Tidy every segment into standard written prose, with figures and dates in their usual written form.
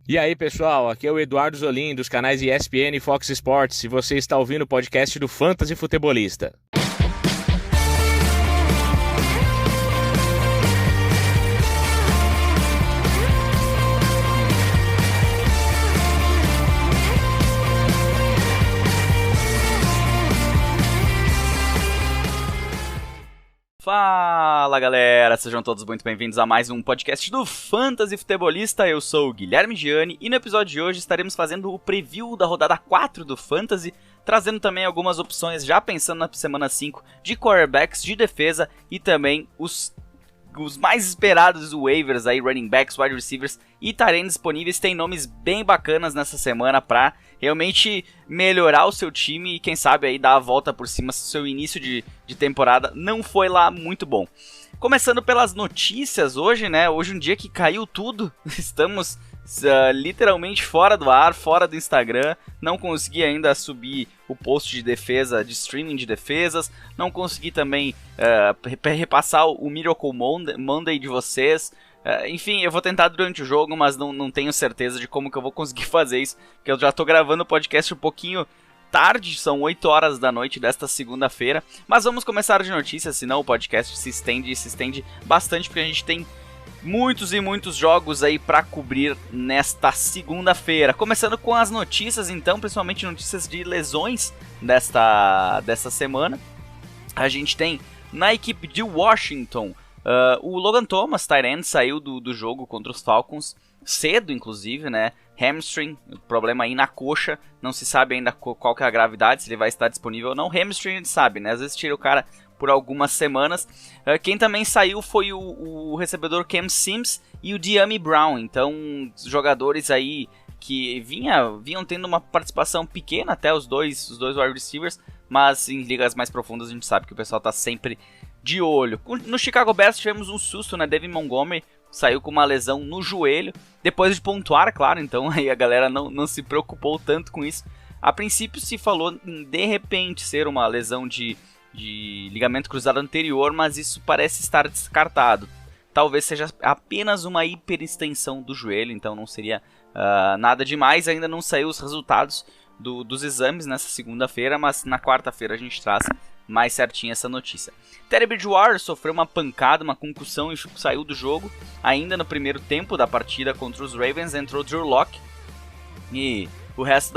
E aí, pessoal, aqui é o Eduardo Zolim, dos canais ESPN e Fox Sports, e você está ouvindo o podcast do Fantasy Futebolista. Fala galera, sejam todos muito bem-vindos a mais um podcast do Fantasy Futebolista. Eu sou o Guilherme Gianni e no episódio de hoje estaremos fazendo o preview da rodada 4 do Fantasy, trazendo também algumas opções já pensando na semana 5 de quarterbacks, de defesa e também os mais esperados waivers aí, running backs, wide receivers e tight ends disponíveis. Tem nomes bem bacanas nessa semana para realmente melhorar o seu time e quem sabe aí dar a volta por cima se o seu início de temporada não foi lá muito bom. Começando pelas notícias hoje, né? Hoje um dia que caiu tudo, estamos literalmente fora do ar, fora do Instagram, não consegui ainda subir o post de defesa, de streaming de defesas, não consegui também repassar o Miracle Monday de vocês. Enfim, eu vou tentar durante o jogo, mas não tenho certeza de como que eu vou conseguir fazer isso, porque eu já tô gravando o podcast um pouquinho tarde, são 8 horas da noite desta segunda-feira, mas vamos começar de notícias, senão o podcast se estende bastante, porque a gente tem muitos e muitos jogos aí para cobrir nesta segunda-feira. Começando com as notícias, então, principalmente notícias de lesões desta semana. A gente tem na equipe de Washington o Logan Thomas, tight end, saiu do jogo contra os Falcons cedo, inclusive, né? Hamstring, problema aí na coxa, não se sabe ainda qual que é a gravidade, se ele vai estar disponível ou não. Hamstring a gente sabe, né? Às vezes tira o cara por algumas semanas. Quem também saiu foi o recebedor Cam Sims e o Dyami Brown. Então, jogadores aí que vinham tendo uma participação pequena, até os dois wide receivers, mas em ligas mais profundas a gente sabe que o pessoal está sempre de olho. No Chicago Bears tivemos um susto, né? David Montgomery saiu com uma lesão no joelho, depois de pontuar, claro, então aí a galera não se preocupou tanto com isso. A princípio se falou em de repente ser uma lesão de ligamento cruzado anterior, mas isso parece estar descartado. Talvez seja apenas uma hiperextensão do joelho, então não seria nada demais. Ainda não saiu os resultados dos exames nessa segunda-feira, mas na quarta-feira a gente traz mais certinho essa notícia. Teddy Bridgewater sofreu uma pancada, uma concussão e saiu do jogo. Ainda no primeiro tempo da partida contra os Ravens entrou Drew Lock. E o resto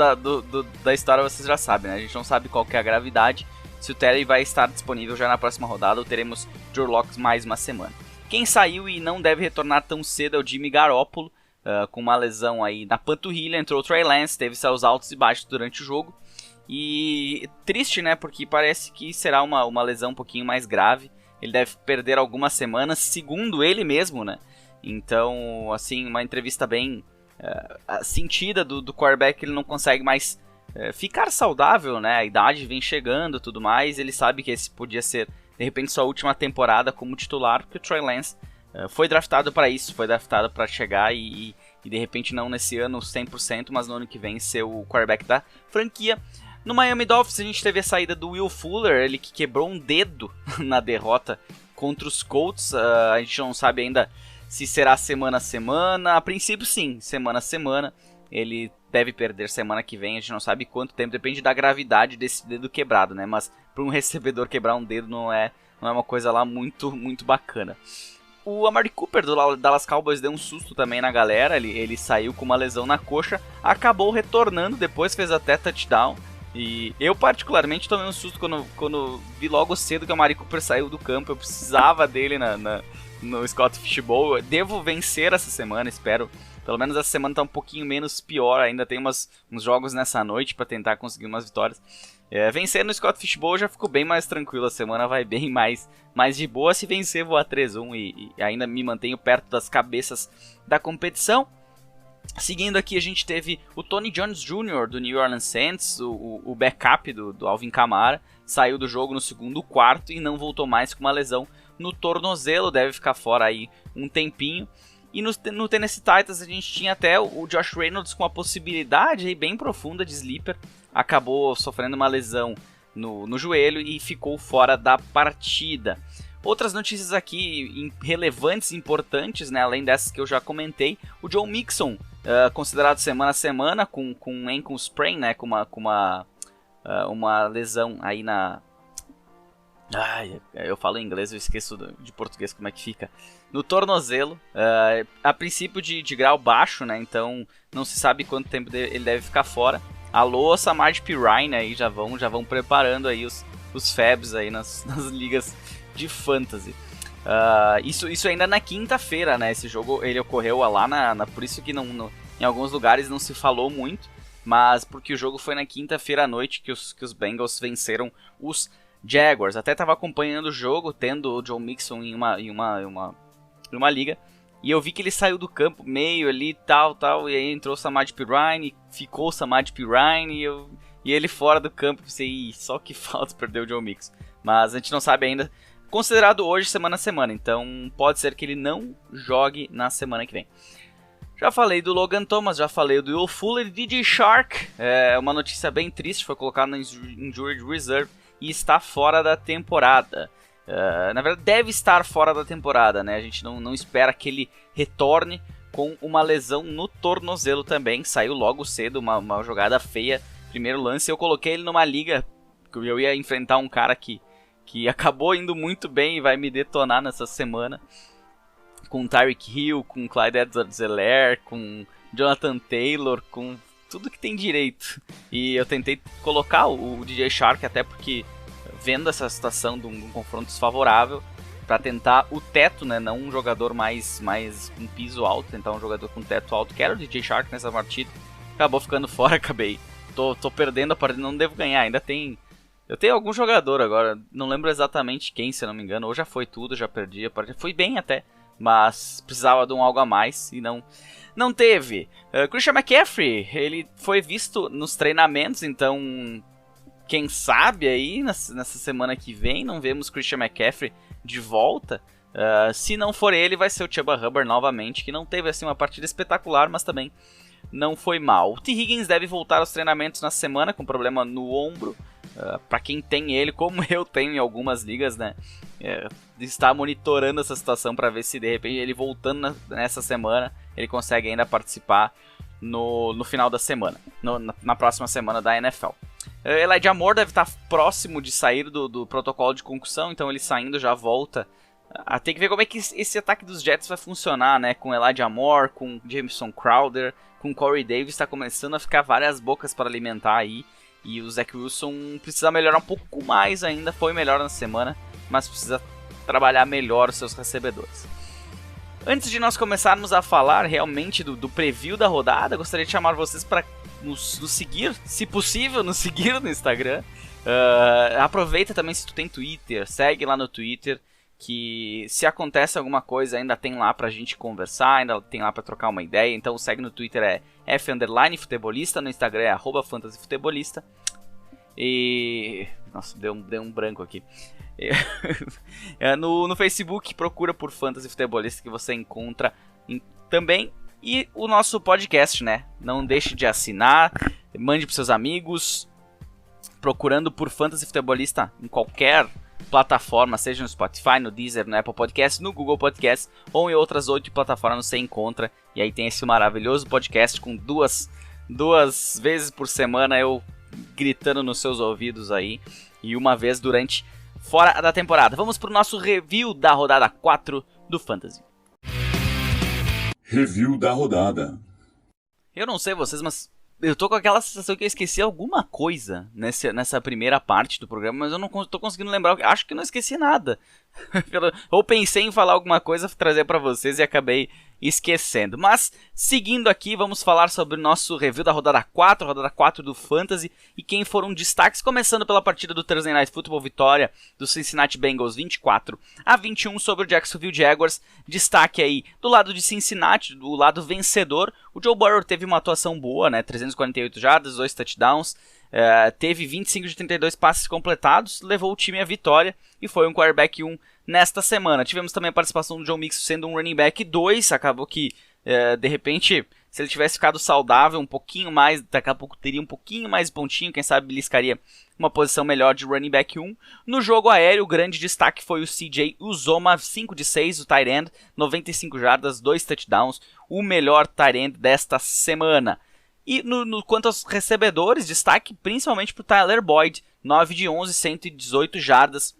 da história vocês já sabem, né? A gente não sabe qual que é a gravidade. Se o Teddy vai estar disponível já na próxima rodada ou teremos Drew Lock mais uma semana. Quem saiu e não deve retornar tão cedo é o Jimmy Garoppolo, com uma lesão aí na panturrilha. Entrou o Trey Lance, teve seus altos e baixos durante o jogo. E triste, né, porque parece que será uma lesão um pouquinho mais grave. Ele deve perder algumas semanas, segundo ele mesmo, né. Então, assim, uma entrevista bem sentida do quarterback, ele não consegue mais ficar saudável, né, a idade vem chegando e tudo mais. Ele sabe que esse podia ser, de repente, sua última temporada como titular, porque o Trey Lance foi draftado para isso, foi draftado para chegar e de repente não nesse ano 100%, mas no ano que vem ser o quarterback da franquia. No Miami Dolphins a gente teve a saída do Will Fuller, ele que quebrou um dedo na derrota contra os Colts. A gente não sabe ainda se será semana a semana. A princípio sim, semana a semana. Ele deve perder semana que vem, a gente não sabe quanto tempo, depende da gravidade desse dedo quebrado, né? Mas para um recebedor quebrar um dedo não é uma coisa lá muito, muito bacana. O Amari Cooper do Dallas Cowboys deu um susto também na galera, ele saiu com uma lesão na coxa, acabou retornando, depois fez até touchdown. E eu particularmente tomei um susto quando vi logo cedo que o Amari Cooper saiu do campo. Eu precisava dele no Scott Fishbowl. Eu devo vencer essa semana, espero. Pelo menos essa semana tá um pouquinho menos pior. Ainda tem uns jogos nessa noite para tentar conseguir umas vitórias. Vencer no Scott Fishbowl eu já fico bem mais tranquilo. A semana vai bem mais de boa. Se vencer vou a 3-1 e ainda me mantenho perto das cabeças da competição. Seguindo aqui a gente teve o Tony Jones Jr. do New Orleans Saints, o backup do Alvin Kamara, saiu do jogo no segundo quarto e não voltou mais com uma lesão no tornozelo, deve ficar fora aí um tempinho. E no Tennessee Titans a gente tinha até o Josh Reynolds com a possibilidade aí bem profunda de sleeper, acabou sofrendo uma lesão no joelho e ficou fora da partida. Outras notícias aqui relevantes, importantes, né, além dessas que eu já comentei, o Joe Mixon considerado semana a semana, com ankle sprain, né, com uma lesão aí na... eu falo em inglês, eu esqueço de português como é que fica. No tornozelo, a princípio de grau baixo, né, então não se sabe quanto tempo ele deve ficar fora. Alô, Samaje Perine aí, já vão preparando aí os Fabs aí nas ligas de Fantasy. Isso ainda na quinta-feira, né? Esse jogo ele ocorreu lá por isso que em alguns lugares não se falou muito, mas porque o jogo foi na quinta-feira à noite que os Bengals venceram os Jaguars. Até estava acompanhando o jogo, tendo o Joe Mixon em uma liga, e eu vi que ele saiu do campo meio ali, tal, e aí entrou o Samaje Perine, ficou o Samaje Perine, e ele fora do campo, pensei, só que falta perder o Joe Mixon. Mas a gente não sabe ainda, considerado hoje semana a semana, então pode ser que ele não jogue na semana que vem. Já falei do Logan Thomas, já falei do Will Fuller, DJ Shark, uma notícia bem triste, foi colocado na Injured Reserve e está fora da temporada. Na verdade deve estar fora da temporada, né? A gente não espera que ele retorne com uma lesão no tornozelo também, saiu logo cedo, uma jogada feia, primeiro lance, eu coloquei ele numa liga, que eu ia enfrentar um cara que acabou indo muito bem e vai me detonar nessa semana, com Tyreek Hill, com Clyde Edwards-Helaire, com Jonathan Taylor, com tudo que tem direito. E eu tentei colocar o DJ Shark, até porque vendo essa situação de um confronto desfavorável, para tentar o teto, né, não um jogador mais com piso alto, tentar um jogador com teto alto, que era o DJ Shark nessa partida, acabou ficando fora, acabei. Tô perdendo a partida, não devo ganhar, ainda tem... Eu tenho algum jogador agora, não lembro exatamente quem, se eu não me engano, ou já foi tudo, já perdi a partida, fui bem até, mas precisava de um algo a mais e não teve. Christian McCaffrey, ele foi visto nos treinamentos, então quem sabe aí nessa semana que vem não vemos Christian McCaffrey de volta. Se não for ele, vai ser o Chuba Hubbard novamente, que não teve assim uma partida espetacular, mas também não foi mal. O T. Higgins deve voltar aos treinamentos na semana com problema no ombro. Para quem tem ele, como eu tenho em algumas ligas, né? Está monitorando essa situação para ver se de repente ele voltando nessa semana ele consegue ainda participar no final da semana, na próxima semana da NFL. Elijah Moore deve estar próximo de sair do protocolo de concussão, então ele saindo já volta. Tem que ver como é que esse ataque dos Jets vai funcionar, né? Com Elijah Moore, com Jameson Crowder, com Corey Davis, está começando a ficar várias bocas para alimentar aí. E o Zach Wilson precisa melhorar um pouco mais ainda, foi melhor na semana, mas precisa trabalhar melhor os seus recebedores. Antes de nós começarmos a falar realmente do preview da rodada, gostaria de chamar vocês para nos seguir, se possível, nos seguir no Instagram. Aproveita também se tu tem Twitter, segue lá no Twitter, que se acontece alguma coisa ainda tem lá pra gente conversar, ainda tem lá pra trocar uma ideia. Então segue no Twitter, F_futebolista, no Instagram é @fantasyfutebolista. E... nossa, deu um branco aqui. No Facebook procura por Fantasy Futebolista, que você encontra também. E o nosso podcast, né? Não deixe de assinar, mande pros seus amigos, procurando por Fantasy Futebolista em qualquer plataforma, seja no Spotify, no Deezer, no Apple Podcast, no Google Podcast ou em outras 8 plataformas você encontra. E aí tem esse maravilhoso podcast com duas vezes por semana eu gritando nos seus ouvidos aí, e uma vez durante fora da temporada. Vamos pro nosso review da rodada 4 do Fantasy. Review da rodada. Eu não sei vocês, mas eu tô com aquela sensação que eu esqueci alguma coisa nessa primeira parte do programa, mas eu não tô conseguindo lembrar. Acho que não esqueci nada. Ou pensei em falar alguma coisa, trazer pra vocês e acabei esquecendo. Mas, seguindo aqui, vamos falar sobre o nosso review da rodada 4 do Fantasy, e quem foram destaques, começando pela partida do Thursday Night Football, vitória do Cincinnati Bengals 24-21 sobre o Jacksonville Jaguars. Destaque aí do lado de Cincinnati, do lado vencedor, o Joe Burrow teve uma atuação boa, né? 348 jardas, 2 touchdowns, teve 25 de 32 passes completados, levou o time à vitória e foi um quarterback 1 nesta semana. Tivemos também a participação do Joe Mixon sendo um running back 2, acabou que de repente, se ele tivesse ficado saudável um pouquinho mais, daqui a pouco teria um pouquinho mais de pontinho, quem sabe beliscaria uma posição melhor de running back 1. No jogo aéreo, o grande destaque foi o CJ Uzomah, 5 de 6, o tight end, 95 jardas, 2 touchdowns. o melhor tight end desta semana. E quanto aos recebedores, destaque principalmente para o Tyler Boyd, 9 de 11, 118 jardas.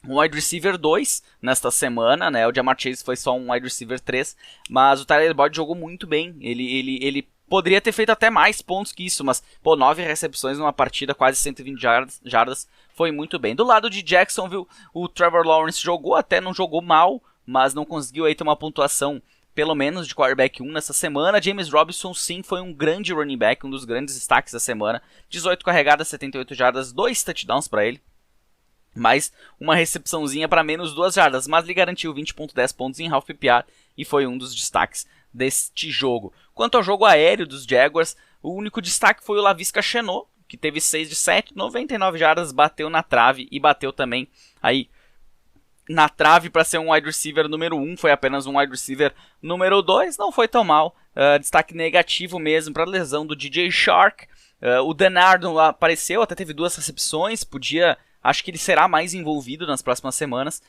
Um wide receiver 2 nesta semana, né? O Ja'Marr Chase foi só um wide receiver 3, mas o Tyler Boyd jogou muito bem. Ele poderia ter feito até mais pontos que isso, mas 9 recepções numa partida, quase 120 jardas, foi muito bem. Do lado de Jacksonville, o Trevor Lawrence não jogou mal, mas não conseguiu aí ter uma pontuação pelo menos de quarterback 1 nessa semana. James Robinson sim foi um grande running back, um dos grandes destaques da semana. 18 carregadas, 78 jardas, 2 touchdowns para ele. Mais uma recepçãozinha para menos 2 jardas, mas lhe garantiu 20.10 pontos em half PPR e foi um dos destaques deste jogo. Quanto ao jogo aéreo dos Jaguars, o único destaque foi o Laviska Shenault, que teve 6 de 7, 99 jardas, bateu na trave e bateu também aí na trave para ser um wide receiver número 1, foi apenas um wide receiver número 2, não foi tão mal. Destaque negativo mesmo para a lesão do DJ Shark. O Denardo apareceu, até teve 2 recepções, acho que ele será mais envolvido nas próximas semanas,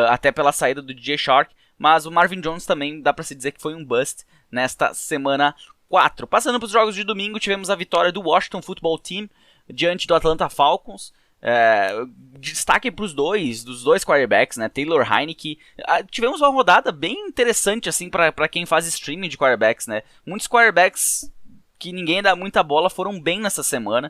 até pela saída do DJ Shark, mas o Marvin Jones também dá para se dizer que foi um bust nesta semana 4. Passando para os jogos de domingo, tivemos a vitória do Washington Football Team diante do Atlanta Falcons. Destaque para dos dois quarterbacks, né? Taylor Heinicke. Tivemos uma rodada bem interessante assim para quem faz streaming de quarterbacks, né? Muitos quarterbacks que ninguém dá muita bola foram bem nessa semana.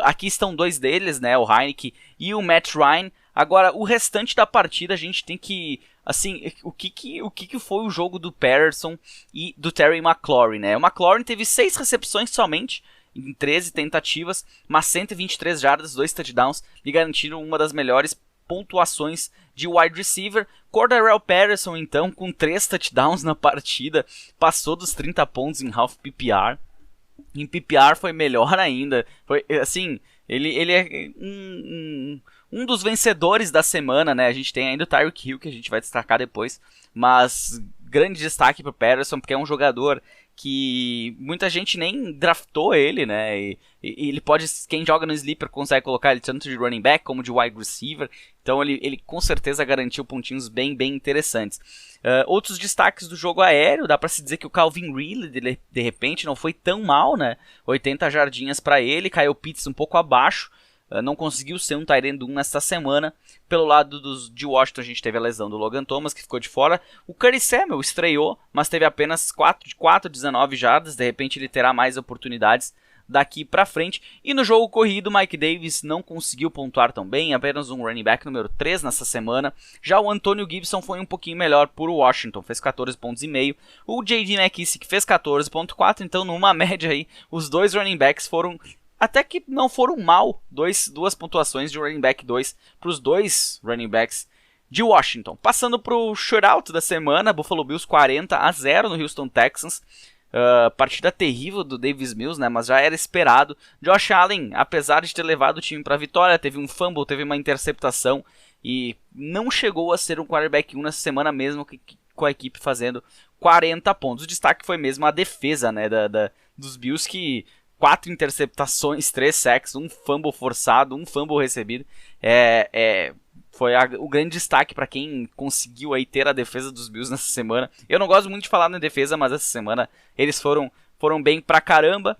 Aqui estão 2 deles, né? O Heinicke e o Matt Ryan. Agora, o restante da partida a gente tem que... Assim, o que foi o jogo do Patterson e do Terry McLaurin, né? O McLaurin teve 6 recepções somente, em 13 tentativas, mas 123 jardas, 2 touchdowns, e garantiram uma das melhores pontuações de wide receiver. Cordarrelle Patterson, então, com 3 touchdowns na partida, passou dos 30 pontos em half PPR. Em PPR foi melhor ainda. Foi, assim, ele é um dos vencedores da semana, né? A gente tem ainda o Tyreek Hill, que a gente vai destacar depois, mas grande destaque pro Patterson, porque é um jogador que muita gente nem draftou ele, né? E ele pode, quem joga no Sleeper consegue colocar ele tanto de running back como de wide receiver. Então ele com certeza garantiu pontinhos bem interessantes. Outros destaques do jogo aéreo, dá pra se dizer que o Calvin Ridley de repente não foi tão mal, né? 80 jardinhas para ele, Kyle Pitts um pouco abaixo. Não conseguiu ser um tight end 1 nesta semana. Pelo lado de Washington a gente teve a lesão do Logan Thomas, que ficou de fora. O Curtis Samuel estreou, mas teve apenas 19 jardas. De repente ele terá mais oportunidades daqui pra frente. E no jogo corrido, Mike Davis não conseguiu pontuar tão bem, apenas um running back número 3 nessa semana. Já o Antonio Gibson foi um pouquinho melhor por Washington, fez 14,5 pontos. O J.D. McKissick fez 14,4, então numa média aí, os 2 running backs foram... Até que não foram mal, 2 pontuações de running back 2 para os 2 running backs de Washington. Passando para o shootout da semana, Buffalo Bills 40-0 no Houston Texans. Partida terrível do Davis Mills, né, mas já era esperado. Josh Allen, apesar de ter levado o time para a vitória, teve um fumble, teve uma interceptação e não chegou a ser um quarterback 1 nessa semana mesmo, com a equipe fazendo 40 pontos. O destaque foi mesmo a defesa, né, dos Bills, que... 4 interceptações, 3 sacks, um fumble forçado, um fumble recebido. Foi o grande destaque para quem conseguiu aí ter a defesa dos Bills nessa semana. Eu não gosto muito de falar na defesa, mas essa semana eles foram bem pra caramba.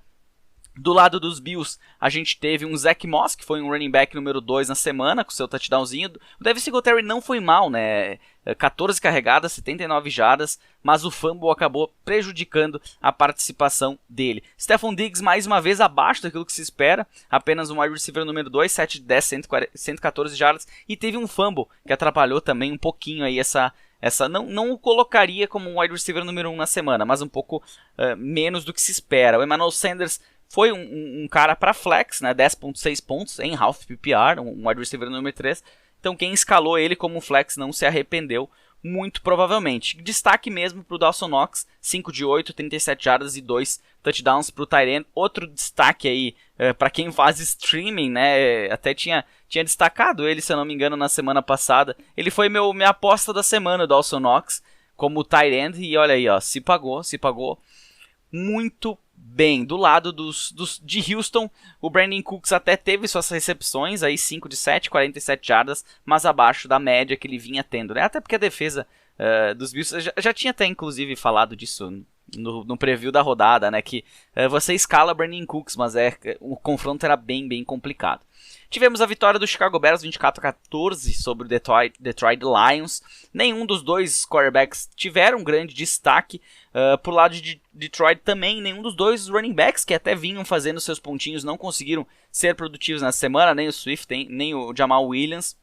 Do lado dos Bills, a gente teve um Zach Moss, que foi um running back número 2 na semana, com seu touchdownzinho. O Devin Singletary não foi mal, né? 14 carregadas, 79 jardas, mas o fumble acabou prejudicando a participação dele. Stephon Diggs, mais uma vez, abaixo daquilo que se espera. Apenas um wide receiver número 2, 7 de 10, 114 jardas. E teve um fumble, que atrapalhou também um pouquinho aí essa não o colocaria como um wide receiver número 1 na semana, mas um pouco menos do que se espera. O Emmanuel Sanders foi um cara para flex, né? 10.6 pontos em half PPR, um wide receiver número 3. Então quem escalou ele como flex não se arrependeu, muito provavelmente. Destaque mesmo para o Dawson Knox, 5 de 8, 37 jardas e 2 touchdowns para o tight end. Outro destaque aí para quem faz streaming, né? Até tinha destacado ele, se eu não me engano, na semana passada. Ele foi minha aposta da semana, o Dawson Knox, como tight end. E olha aí, ó, se pagou muito bem. Do lado de Houston, o Brandon Cooks até teve suas recepções, aí 5 de 7, 47 jardas, mas abaixo da média que ele vinha tendo, né? Até porque a defesa dos Bills, já tinha até inclusive falado disso no preview da rodada, né, que você escala Brandin Cooks, mas o confronto era bem complicado. Tivemos a vitória do Chicago Bears 24-14 sobre o Detroit Lions. Nenhum dos dois quarterbacks tiveram grande destaque. Por lado de Detroit também, nenhum dos dois running backs que até vinham fazendo seus pontinhos não conseguiram ser produtivos nessa semana, nem o Swift, nem o Jamal Williams.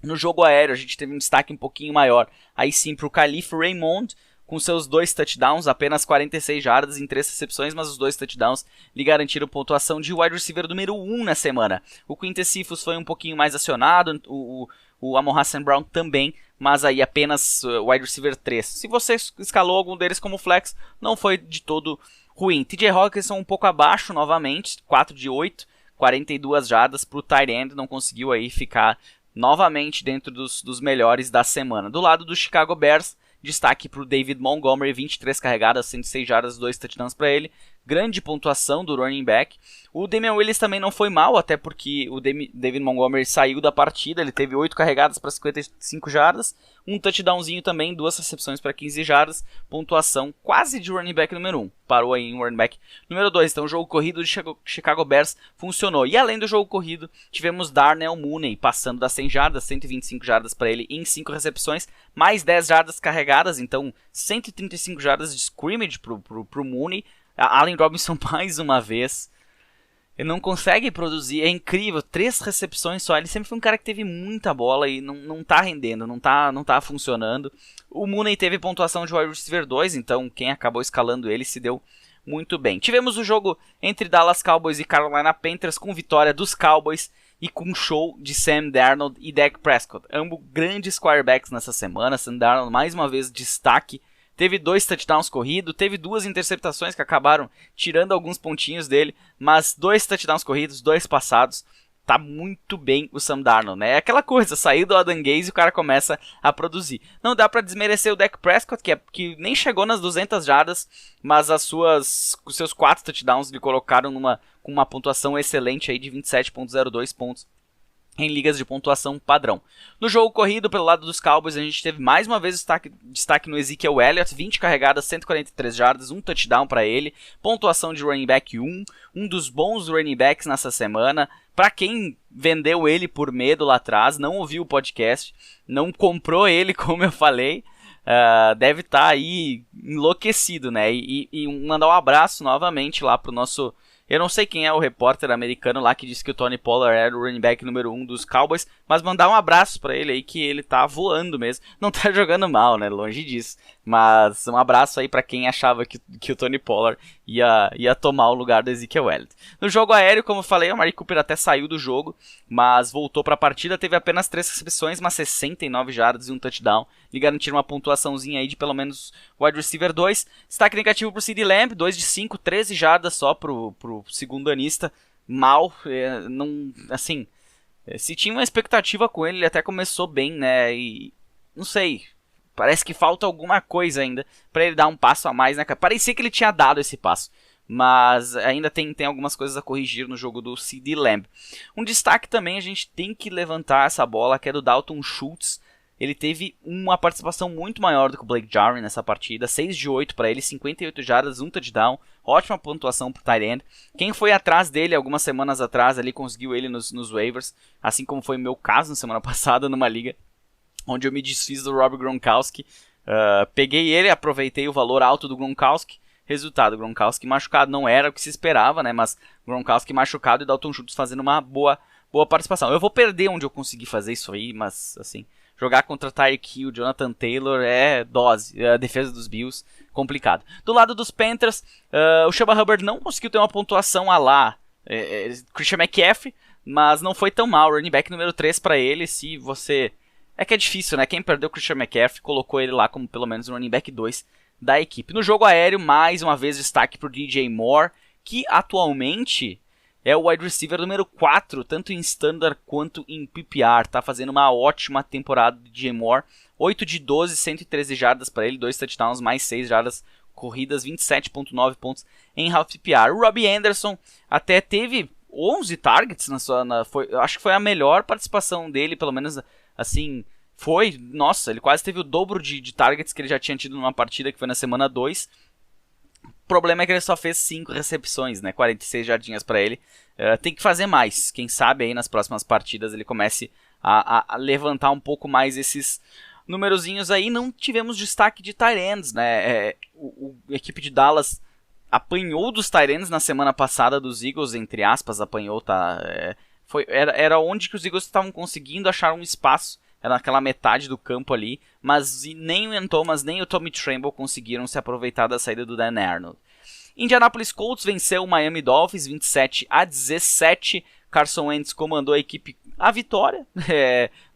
No jogo aéreo a gente teve um destaque um pouquinho maior, aí sim para o Khalif Raymond, com seus 2 touchdowns, apenas 46 jardas em 3 recepções, mas os 2 touchdowns lhe garantiram pontuação de wide receiver número 1 na semana. O Quintez Cephus foi um pouquinho mais acionado, o Amon-Ra St. Brown também, mas aí apenas wide receiver 3. Se você escalou algum deles como flex, não foi de todo ruim. TJ Hockenson um pouco abaixo novamente, 4 de 8, 42 jardas para o tight end, não conseguiu aí ficar novamente dentro dos melhores da semana. Do lado do Chicago Bears, destaque para o David Montgomery, 23 carregadas, 106 jardas, 2 touchdowns para ele. Grande pontuação do running back. O Damian Williams também não foi mal, até porque o David Montgomery saiu da partida. Ele teve 8 carregadas para 55 jardas, um touchdownzinho também, 2 recepções para 15 jardas. Pontuação quase de running back número 1. Parou aí em running back número 2. Então o jogo corrido de Chicago Bears funcionou. E além do jogo corrido, tivemos Darnell Mooney passando das 100 jardas, 125 jardas para ele em 5 recepções, mais 10 jardas carregadas. Então 135 jardas de scrimmage pro Mooney. Allen Robinson mais uma vez, ele não consegue produzir, é incrível, 3 recepções só, ele sempre foi um cara que teve muita bola e não tá rendendo, não tá funcionando. O Mooney teve pontuação de wide receiver 2, então quem acabou escalando ele se deu muito bem. Tivemos o jogo entre Dallas Cowboys e Carolina Panthers com vitória dos Cowboys e com show de Sam Darnold e Dak Prescott. Ambos grandes quarterbacks nessa semana, Sam Darnold mais uma vez destaque. Teve 2 touchdowns corridos, teve 2 interceptações que acabaram tirando alguns pontinhos dele, mas 2 touchdowns corridos, 2 passados, tá muito bem o Sam Darnold, né? É aquela coisa, sair do Adam Gase e o cara começa a produzir. Não dá pra desmerecer o Dak Prescott, que nem chegou nas 200 jardas, mas os seus 4 touchdowns lhe colocaram com uma pontuação excelente aí de 27.02 pontos. Em ligas de pontuação padrão. No jogo corrido, pelo lado dos Cowboys, a gente teve mais uma vez destaque no Ezekiel Elliott, 20 carregadas, 143 jardas, um touchdown para ele, pontuação de running back 1, um dos bons running backs nessa semana. Para quem vendeu ele por medo lá atrás, não ouviu o podcast, não comprou ele, como eu falei, deve estar aí enlouquecido, né? E mandar um abraço novamente lá pro nosso... Eu não sei quem é o repórter americano lá que disse que o Tony Pollard era o running back número 1 dos Cowboys, mas mandar um abraço pra ele aí, que ele tá voando mesmo. Não tá jogando mal, né? Longe disso. Mas um abraço aí pra quem achava que o Tony Pollard ia tomar o lugar do Ezekiel Elliott. No jogo aéreo, como eu falei, o Amari Cooper até saiu do jogo, mas voltou pra partida, teve apenas 3 recepções, mas 69 jardas e um touchdown. Lhe garantiram uma pontuaçãozinha aí de pelo menos wide receiver 2. Destaque negativo pro CeeDee Lamb, 2 de 5, 13 jardas só pro segundo anista. Mal, não, assim, se tinha uma expectativa com ele até começou bem, né, e não sei, parece que falta alguma coisa ainda pra ele dar um passo a mais, né, cara? Parecia que ele tinha dado esse passo, mas ainda tem algumas coisas a corrigir no jogo do CeeDee Lamb. Um destaque também, a gente tem que levantar essa bola, que é do Dalton Schultz. Ele teve uma participação muito maior do que o Blake Jarwin nessa partida, 6 de 8 para ele, 58 jardas, um touchdown, ótima pontuação pro tight end. Quem foi atrás dele algumas semanas atrás ali conseguiu ele nos waivers, assim como foi o meu caso na semana passada numa liga, onde eu me desfiz do Rob Gronkowski. Peguei ele, aproveitei o valor alto do Gronkowski. Resultado, Gronkowski machucado não era o que se esperava, né? Mas Gronkowski machucado e Dalton Schultz fazendo uma boa participação. Eu vou perder onde eu consegui fazer isso aí, mas assim... Jogar contra Tyreek Hill, Jonathan Taylor é dose. A defesa dos Bills, complicado. Do lado dos Panthers, o Chuba Hubbard não conseguiu ter uma pontuação a lá Christian McCaffrey, mas não foi tão mal. Running back número 3 para ele, se você... É que é difícil, né? Quem perdeu o Christian McCaffrey colocou ele lá como pelo menos running back 2 da equipe. No jogo aéreo, mais uma vez destaque para o DJ Moore, que atualmente... é o wide receiver número 4, tanto em standard quanto em PPR. Tá fazendo uma ótima temporada de DJ Moore. 8 de 12, 113 jardas para ele, 2 touchdowns, mais 6 jardas corridas, 27.9 pontos em half PPR. O Robbie Anderson até teve 11 targets, acho que foi a melhor participação dele, pelo menos assim... Nossa, ele quase teve o dobro de targets que ele já tinha tido numa partida que foi na semana 2. problema é que ele só fez 5 recepções, né? 46 jardinhas para ele. Tem que fazer mais. Quem sabe aí nas próximas partidas ele comece a levantar um pouco mais esses numerozinhos aí. Não tivemos destaque de tight ends, né? A equipe de Dallas apanhou dos tight ends na semana passada dos Eagles, entre aspas, apanhou, tá? Era onde que os Eagles estavam conseguindo achar um espaço. Era naquela metade do campo ali, mas nem o Ian Thomas nem o Tommy Tremble conseguiram se aproveitar da saída do Dan Arnold. Indianapolis Colts venceu o Miami Dolphins 27-17. Carson Wentz comandou a equipe à vitória.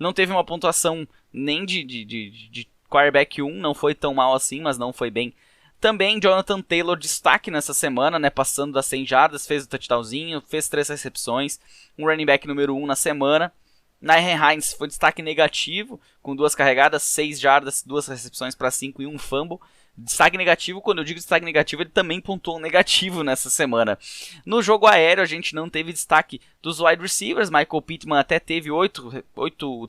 Não teve uma pontuação nem de quarterback 1, não foi tão mal assim, mas não foi bem. Também Jonathan Taylor, destaque nessa semana, né, passando das 100 jardas, fez o touchdownzinho, fez 3 recepções, um running back número 1 na semana. Nyheim Hines foi destaque negativo, com 2 carregadas, 6 jardas, 2 recepções para 5 e 1 fumble. Destaque negativo, quando eu digo destaque negativo, ele também pontuou negativo nessa semana. No jogo aéreo, a gente não teve destaque dos wide receivers. Michael Pittman até teve 8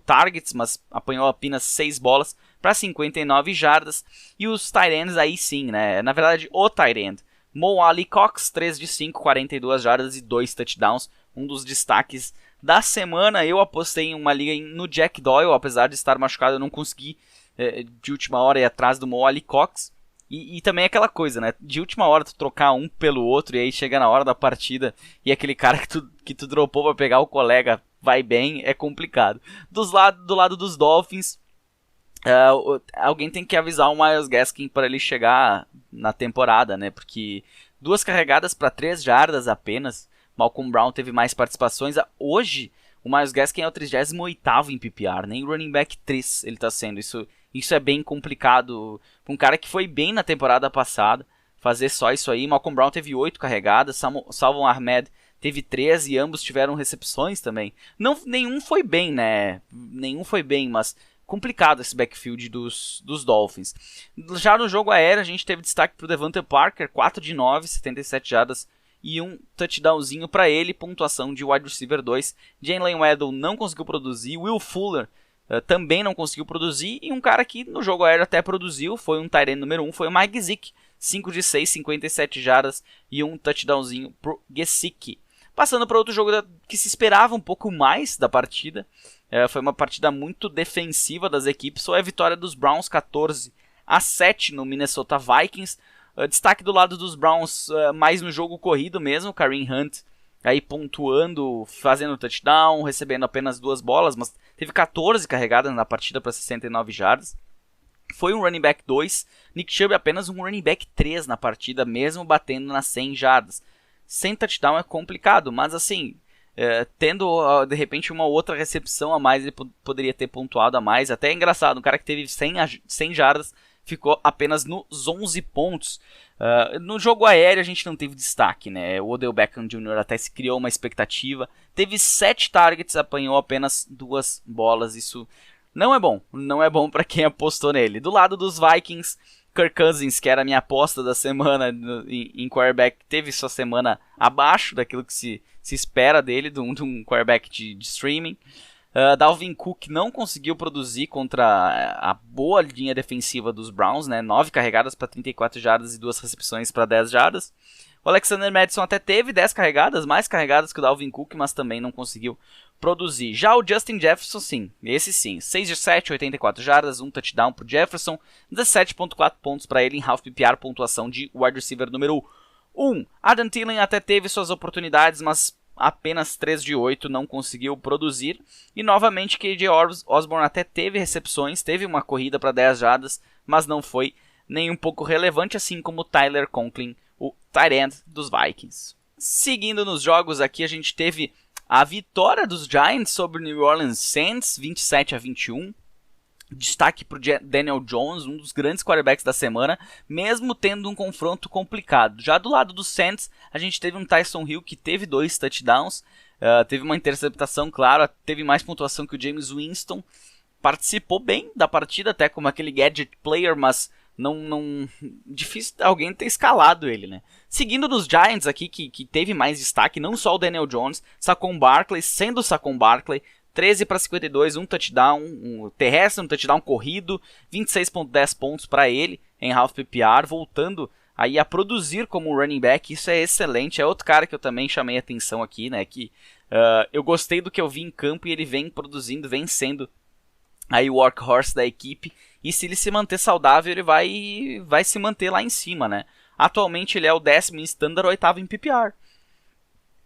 targets, mas apanhou apenas 6 bolas para 59 jardas. E os tight ends aí sim, né? Na verdade, o tight end. Mo Alie-Cox, 3 de 5, 42 jardas e 2 touchdowns. Um dos destaques da semana. Eu apostei em uma liga no Jack Doyle, apesar de estar machucado, eu não consegui de última hora ir atrás do Mo Alie-Cox. E também aquela coisa, né? De última hora tu trocar um pelo outro e aí chega na hora da partida e aquele cara que tu dropou pra pegar o colega vai bem, é complicado. Do lado dos Dolphins, alguém tem que avisar o Myles Gaskin para ele chegar na temporada, né? Porque 2 carregadas para 3 jardas apenas. Malcolm Brown teve mais participações. Hoje, o Myles Gaskin é o 38º em PPR, nem running back 3 ele está sendo. Isso é bem complicado. Um cara que foi bem na temporada passada, fazer só isso aí. Malcolm Brown teve 8 carregadas, Salvon Ahmed teve 3 e ambos tiveram recepções também. Nenhum foi bem, né? Nenhum foi bem, mas complicado esse backfield dos Dolphins. Já no jogo aéreo, a gente teve destaque para o Devontae Parker, 4 de 9, 77 jardas. E um touchdownzinho para ele, pontuação de wide receiver 2. Jalen Waddle não conseguiu produzir, Will Fuller também não conseguiu produzir. E um cara que no jogo aéreo até produziu, foi um tight end número 1, foi o Mike Gesicki. 5 de 6, 57 jardas e um touchdownzinho pro Gesicki. Passando para outro jogo que se esperava um pouco mais da partida. Foi uma partida muito defensiva das equipes. Foi a vitória dos Browns 14-7 no Minnesota Vikings. Destaque do lado dos Browns, mais no jogo corrido mesmo, Kareem Hunt aí pontuando, fazendo touchdown, recebendo apenas 2 bolas, mas teve 14 carregadas na partida para 69 jardas. Foi um running back 2, Nick Chubb apenas um running back 3 na partida, mesmo batendo nas 100 jardas. Sem touchdown é complicado, mas assim, tendo de repente uma outra recepção a mais, ele poderia ter pontuado a mais. Até é engraçado, um cara que teve 100 jardas ficou apenas nos 11 pontos. No jogo aéreo a gente não teve destaque, né? O Odell Beckham Jr. até se criou uma expectativa. Teve 7 targets, apanhou apenas 2 bolas. Isso não é bom. Não é bom para quem apostou nele. Do lado dos Vikings, Kirk Cousins, que era a minha aposta da semana em quarterback, teve sua semana abaixo daquilo que se espera dele, de um quarterback de streaming. Dalvin Cook não conseguiu produzir contra a boa linha defensiva dos Browns, né? 9 carregadas para 34 jardas e 2 recepções para 10 jardas. O Alexander Mattison até teve 10 carregadas, mais carregadas que o Dalvin Cook, mas também não conseguiu produzir. Já o Justin Jefferson, sim, esse sim, 6 de 7, 84 jardas, um touchdown para o Jefferson, 17.4 pontos para ele em half PPR, pontuação de wide receiver número 1. Adam Thielen até teve suas oportunidades, mas apenas 3 de 8, não conseguiu produzir. E novamente KJ Osborne até teve recepções, teve uma corrida para 10 jardas, mas não foi nem um pouco relevante, assim como Tyler Conklin, o tight end dos Vikings. Seguindo nos jogos aqui, a gente teve a vitória dos Giants sobre o New Orleans Saints, 27-21. Destaque para o Daniel Jones, um dos grandes quarterbacks da semana, mesmo tendo um confronto complicado. Já do lado dos Saints, a gente teve um Tyson Hill que teve 2 touchdowns, teve uma interceptação, claro, teve mais pontuação que o James Winston, participou bem da partida, até como aquele gadget player, mas não difícil alguém ter escalado ele, né? Seguindo nos Giants aqui, que teve mais destaque, não só o Daniel Jones, Saquon Barkley, sendo o Saquon Barkley, 13 para 52, um touchdown, um terrestre, um touchdown corrido, 26.10 pontos para ele em half PPR, voltando aí a produzir como running back, isso é excelente. É outro cara que eu também chamei atenção aqui, né, que eu gostei do que eu vi em campo e ele vem produzindo, vem sendo aí o workhorse da equipe, e se ele se manter saudável, ele vai se manter lá em cima, né. Atualmente ele é o 10º em standard, 8º em PPR.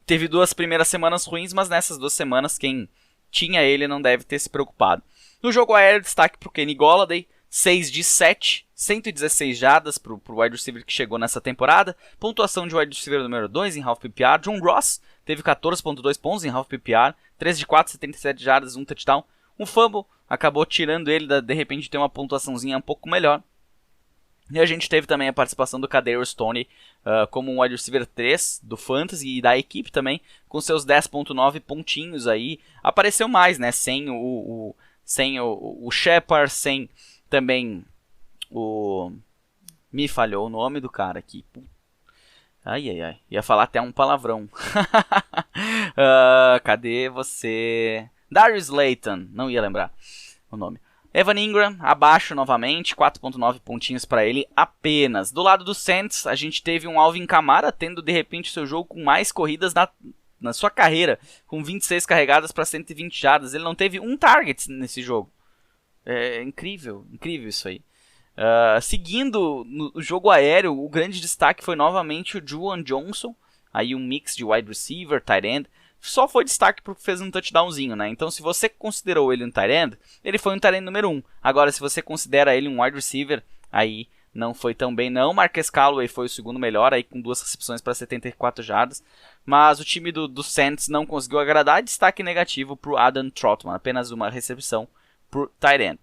Teve 2 primeiras semanas ruins, mas nessas 2 semanas quem tinha ele não deve ter se preocupado. No jogo aéreo, destaque para o Kenny Golladay, 6 de 7, 116 jardas para o wide receiver que chegou nessa temporada. Pontuação de wide receiver número 2 em half PPR. John Ross teve 14.2 pontos em half PPR, 3 de 4, 77 jardas, 1 touchdown. Um fumble acabou tirando ele de repente de ter uma pontuaçãozinha um pouco melhor. E a gente teve também a participação do Kadarius Toney como um wide receiver 3 do Fantasy e da equipe também, com seus 10.9 pontinhos aí. Apareceu mais, né? Sem o Shepard, sem também o... Me falhou o nome do cara aqui. Ai. Ia falar até um palavrão. Cadê você? Darius Slayton. Não ia lembrar o nome. Evan Ingram, abaixo novamente, 4.9 pontinhos para ele apenas. Do lado do Saints, a gente teve um Alvin Kamara tendo de repente seu jogo com mais corridas na sua carreira, com 26 carregadas para 120 jardas. Ele não teve um target nesse jogo. É incrível isso aí. Seguindo no jogo aéreo, o grande destaque foi novamente o Juwan Johnson, aí um mix de wide receiver, tight end. Só foi destaque porque fez um touchdownzinho, né? Então, se você considerou ele um tight end, ele foi um tight end número 1. Agora, se você considera ele um wide receiver, aí não foi tão bem não. Marquez Callaway foi o segundo melhor, aí com 2 recepções para 74 jardas. Mas o time do Saints não conseguiu agradar. Destaque negativo para o Adam Trotman, apenas uma recepção por tight end.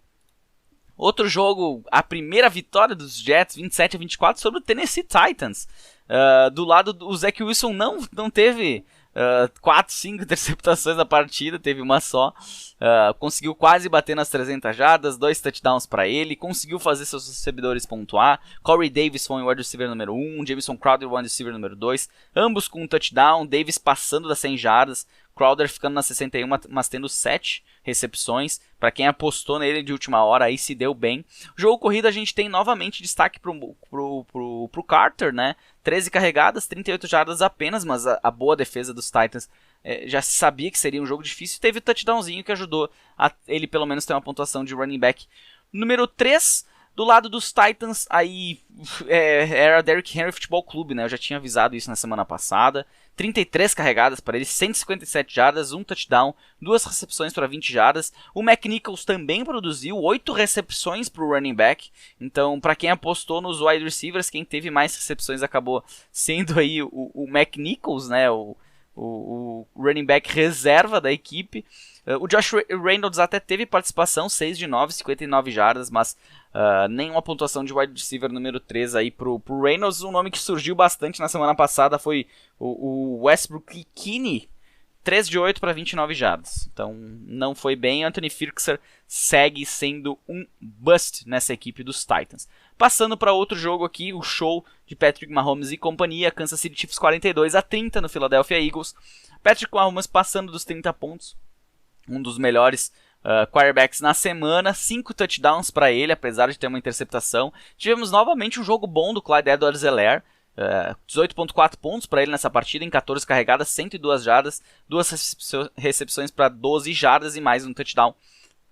Outro jogo, a primeira vitória dos Jets, 27-24, sobre o Tennessee Titans. Do lado, o Zach Wilson não teve 4, 5 interceptações na partida, teve uma só. Conseguiu quase bater nas 300 jardas, 2 touchdowns para ele, conseguiu fazer seus recebedores pontuar. Corey Davis foi o wide receiver número 1, Jamison Crowder o wide receiver número 2, ambos com um touchdown, Davis passando das 100 jardas, Crowder ficando nas 61, mas tendo 7 recepções. Para quem apostou nele de última hora, aí se deu bem. Jogo corrido, a gente tem novamente destaque pro Carter, né? 13 carregadas, 38 jardas apenas, mas a boa defesa dos Titans já se sabia que seria um jogo difícil. Teve o touchdownzinho que ajudou a ele pelo menos ter uma pontuação de running back número 3. Do lado dos Titans, aí era Derrick Henry Futebol Clube, né? Eu já tinha avisado isso na semana passada. 33 carregadas para ele, 157 jardas, 1 touchdown, 2 recepções para 20 jardas. O McNichols também produziu 8 recepções para o running back. Então, para quem apostou nos wide receivers, quem teve mais recepções acabou sendo aí o McNichols, né? O running back reserva da equipe. O Josh Reynolds até teve participação, 6 de 9, 59 jardas, mas nenhuma pontuação de wide receiver número 3 aí pro Reynolds. Um nome que surgiu bastante na semana passada foi o Westbrook Ikhine, 3 de 8 para 29 jardas. Então não foi bem. Anthony Firkser segue sendo um bust nessa equipe dos Titans. Passando para outro jogo aqui, o show de Patrick Mahomes e companhia. Kansas City Chiefs 42-30 no Philadelphia Eagles. Patrick Mahomes passando dos 30 pontos. Um dos melhores quarterbacks na semana, 5 touchdowns para ele, apesar de ter uma interceptação. Tivemos novamente um jogo bom do Clyde Edwards-Helaire, 18.4 pontos para ele nessa partida, em 14 carregadas, 102 jardas, 2 recepções para 12 jardas e mais um touchdown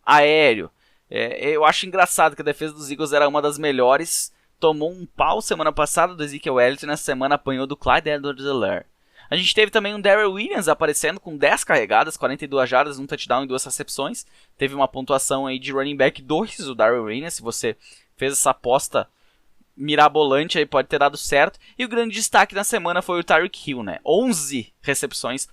aéreo. Eu acho engraçado que a defesa dos Eagles era uma das melhores, tomou um pau semana passada do Ezekiel Elliott e nessa semana apanhou do Clyde Edwards-Helaire. A gente teve também um Darrell Williams aparecendo com 10 carregadas, 42 jardas, 1 touchdown e 2 recepções. Teve uma pontuação aí de running back 2, o Darrell Williams. Se você fez essa aposta mirabolante, aí pode ter dado certo. E o grande destaque na semana foi o Tyreek Hill, né? 11 recepções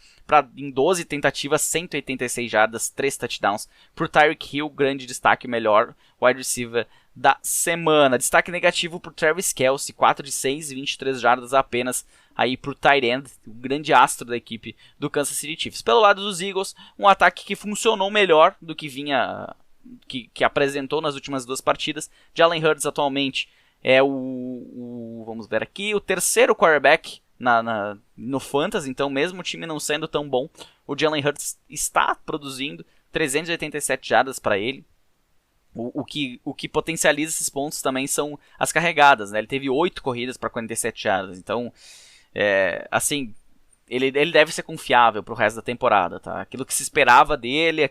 em 12 tentativas, 186 jardas, 3 touchdowns. Pro Tyreek Hill, grande destaque, melhor wide receiver da semana. Destaque negativo pro Travis Kelce, 4 de 6, 23 jardas apenas. Aí pro tight end, o grande astro da equipe do Kansas City Chiefs. Pelo lado dos Eagles, um ataque que funcionou melhor do que vinha, que apresentou nas últimas 2 partidas. Jalen Hurts atualmente é vamos ver aqui, o terceiro quarterback no Fantasy, então mesmo o time não sendo tão bom, o Jalen Hurts está produzindo 387 jardas para ele. O que potencializa esses pontos também são as carregadas, né? Ele teve 8 corridas para 47 jardas, então, assim, ele deve ser confiável pro resto da temporada, tá? Aquilo que se esperava dele,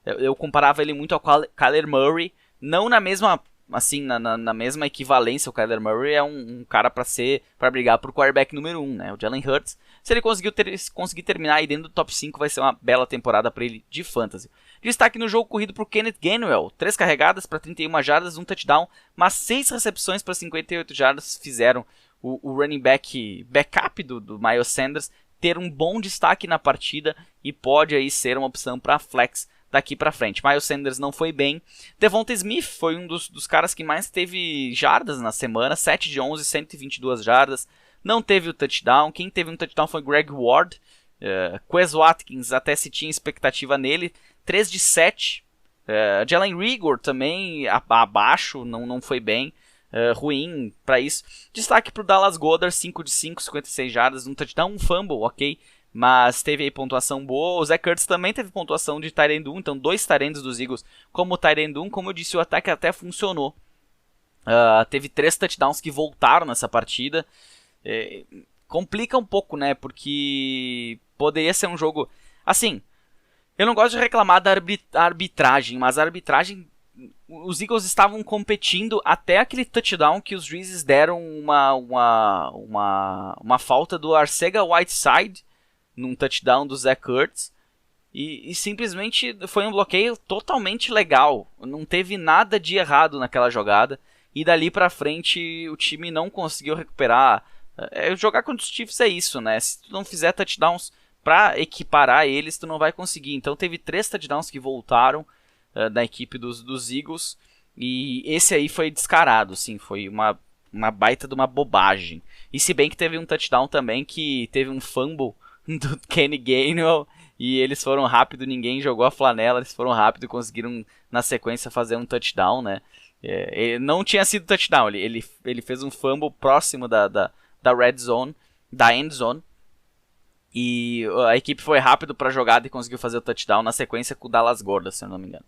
eu comparava ele muito ao Kyler Murray, não na mesma, assim, na mesma equivalência. O Kyler Murray é um cara para brigar por quarterback número 1, né? O Jalen Hurts, se ele conseguir terminar aí dentro do top 5, vai ser uma bela temporada para ele de fantasy. Destaque no jogo corrido pro Kenneth Gainwell, 3 carregadas para 31 jardas, 1 touchdown, mas 6 recepções para 58 jardas fizeram o running back backup do Miles Sanders ter um bom destaque na partida e pode aí ser uma opção para flex daqui para frente. Miles Sanders não foi bem. Devonta Smith foi um dos caras que mais teve jardas na semana, 7 de 11, 122 jardas. Não teve o touchdown. Quem teve um touchdown foi Greg Ward. Quez Watkins até se tinha expectativa nele, 3 de 7. Jalen Reagor também abaixo, não foi bem. Ruim para isso. Destaque para o Dallas Goedert, 5 de 5, 56 jardas, um touchdown, um fumble, ok, mas teve aí pontuação boa. O Zach Ertz também teve pontuação de tight end 1, então 2 tight ends dos Eagles como tight end 1. Como eu disse, o ataque até funcionou. Teve 3 touchdowns que voltaram nessa partida. Complica um pouco, né, porque poderia ser um jogo, assim, eu não gosto de reclamar da arbitragem, mas a arbitragem, os Eagles estavam competindo até aquele touchdown que os juízes deram uma falta do Arcega-Whiteside num touchdown do Zach Ertz, e simplesmente foi um bloqueio totalmente legal, não teve nada de errado naquela jogada, e dali pra frente o time não conseguiu recuperar. Jogar contra os Chiefs é isso, né? Se tu não fizer touchdowns pra equiparar eles, tu não vai conseguir. Então teve 3 touchdowns que voltaram da equipe dos Eagles, e esse aí foi descarado, sim, foi uma baita de uma bobagem. E se bem que teve um touchdown também que teve um fumble do Kenny Gainwell, e eles foram rápido, ninguém jogou a flanela, eles foram rápido e conseguiram na sequência fazer um touchdown, né? Ele não tinha sido touchdown, ele fez um fumble próximo da red zone, da end zone, e a equipe foi rápido para a jogada e conseguiu fazer o touchdown na sequência com o Dallas Goedert, se eu não me engano.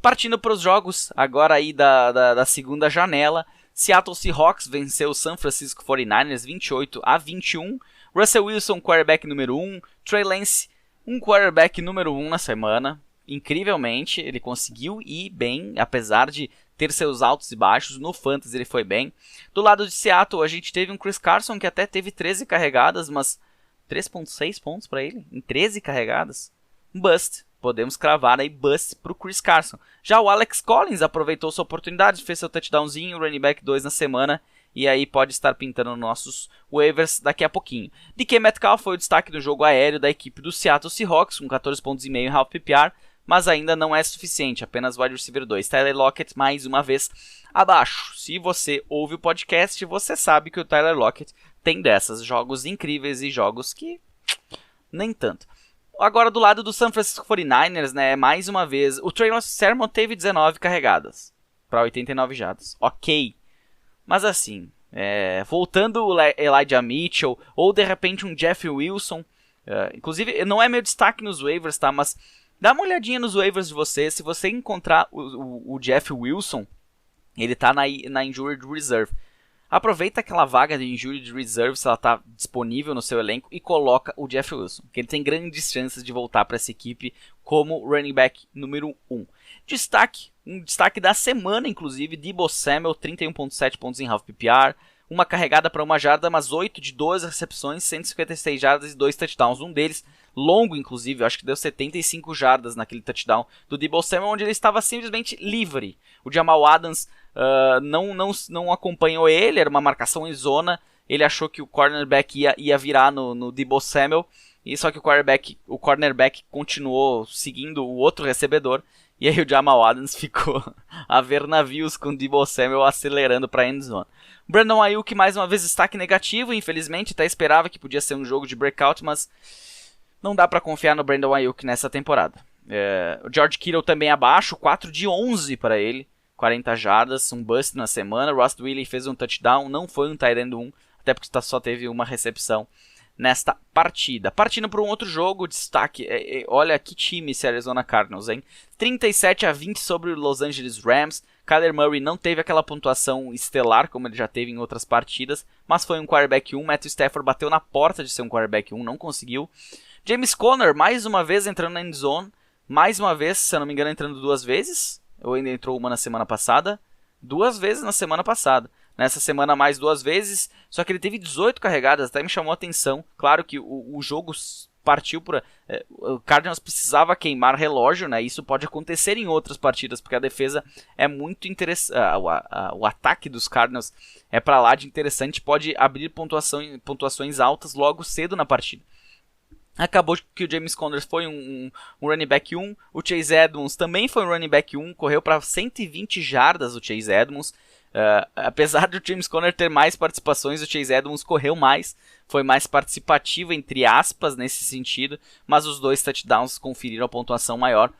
Partindo para os jogos agora aí da segunda janela, Seattle Seahawks venceu o San Francisco 49ers 28-21. Russell Wilson, quarterback número 1. Trey Lance, um quarterback número 1 na semana. Incrivelmente, ele conseguiu ir bem, apesar de ter seus altos e baixos. No fantasy ele foi bem. Do lado de Seattle, a gente teve um Chris Carson que até teve 13 carregadas, mas 3.6 pontos para ele em 13 carregadas. Um bust. Podemos cravar aí bust pro Chris Carson. Já o Alex Collins aproveitou sua oportunidade, fez seu touchdownzinho, running back 2 na semana, e aí pode estar pintando nossos waivers daqui a pouquinho. DK Metcalf foi o destaque do jogo aéreo da equipe do Seattle Seahawks, com 14.5 pontos em half PPR, mas ainda não é suficiente, apenas wide receiver 2. Tyler Lockett mais uma vez abaixo. Se você ouve o podcast, você sabe que o Tyler Lockett tem dessas, jogos incríveis e jogos que nem tanto. Agora do lado do San Francisco 49ers, né, mais uma vez, o Trey Sermon teve 19 carregadas para 89 jardas. Ok, mas assim, voltando o Elijah Mitchell ou de repente um Jeff Wilson, inclusive não é meu destaque nos waivers, tá, mas dá uma olhadinha nos waivers de você. Se você encontrar o Jeff Wilson, ele tá na Injured Reserve. Aproveita aquela vaga de Injured Reserve, se ela está disponível no seu elenco, e coloca o Jeff Wilson, que ele tem grandes chances de voltar para essa equipe como running back número 1. Um destaque da semana, inclusive, Deebo Samuel, 31.7 pontos em half PPR, uma carregada para 1 jarda, mas 8 de 12 recepções, 156 jardas e 2 touchdowns. Um deles longo, inclusive, eu acho que deu 75 jardas naquele touchdown do Deebo Samuel, onde ele estava simplesmente livre. O Jamal Adams não acompanhou ele, era uma marcação em zona, ele achou que o cornerback ia virar no Deebo Samuel, e só que o cornerback continuou seguindo o outro recebedor, e aí o Jamal Adams ficou a ver navios com o Deebo Samuel acelerando para a end zone. Brandon Ayuk mais uma vez destaque negativo, infelizmente, até esperava que podia ser um jogo de breakout, mas não dá para confiar no Brandon Ayuk nessa temporada. O George Kittle também abaixo, 4 de 11 para ele, 40 jardas, um bust na semana. Ross Dwelly fez um touchdown, não foi um tight end 1, até porque só teve uma recepção nesta partida. Partindo para um outro jogo, destaque, olha que time esse Arizona Cardinals, hein? 37-20 sobre o Los Angeles Rams. Kyler Murray não teve aquela pontuação estelar como ele já teve em outras partidas, mas foi um quarterback 1. Matthew Stafford bateu na porta de ser um quarterback 1, não conseguiu. James Conner, mais uma vez entrando na endzone, mais uma vez, se eu não me engano, entrando 2 vezes, ou ainda entrou uma na semana passada, 2 vezes na semana passada. Nessa semana mais 2 vezes, só que ele teve 18 carregadas, até me chamou a atenção. Claro que o jogo partiu por... o Cardinals precisava queimar relógio, né? Isso pode acontecer em outras partidas, porque a defesa é muito interessante. O ataque dos Cardinals é pra lá de interessante, pode abrir pontuações altas logo cedo na partida. Acabou que o James Conner foi um running back 1, o Chase Edmonds também foi um running back 1, correu para 120 jardas o Chase Edmonds. Apesar do James Conner ter mais participações, o Chase Edmonds correu mais, foi mais participativo, entre aspas, nesse sentido, mas os 2 touchdowns conferiram a pontuação maior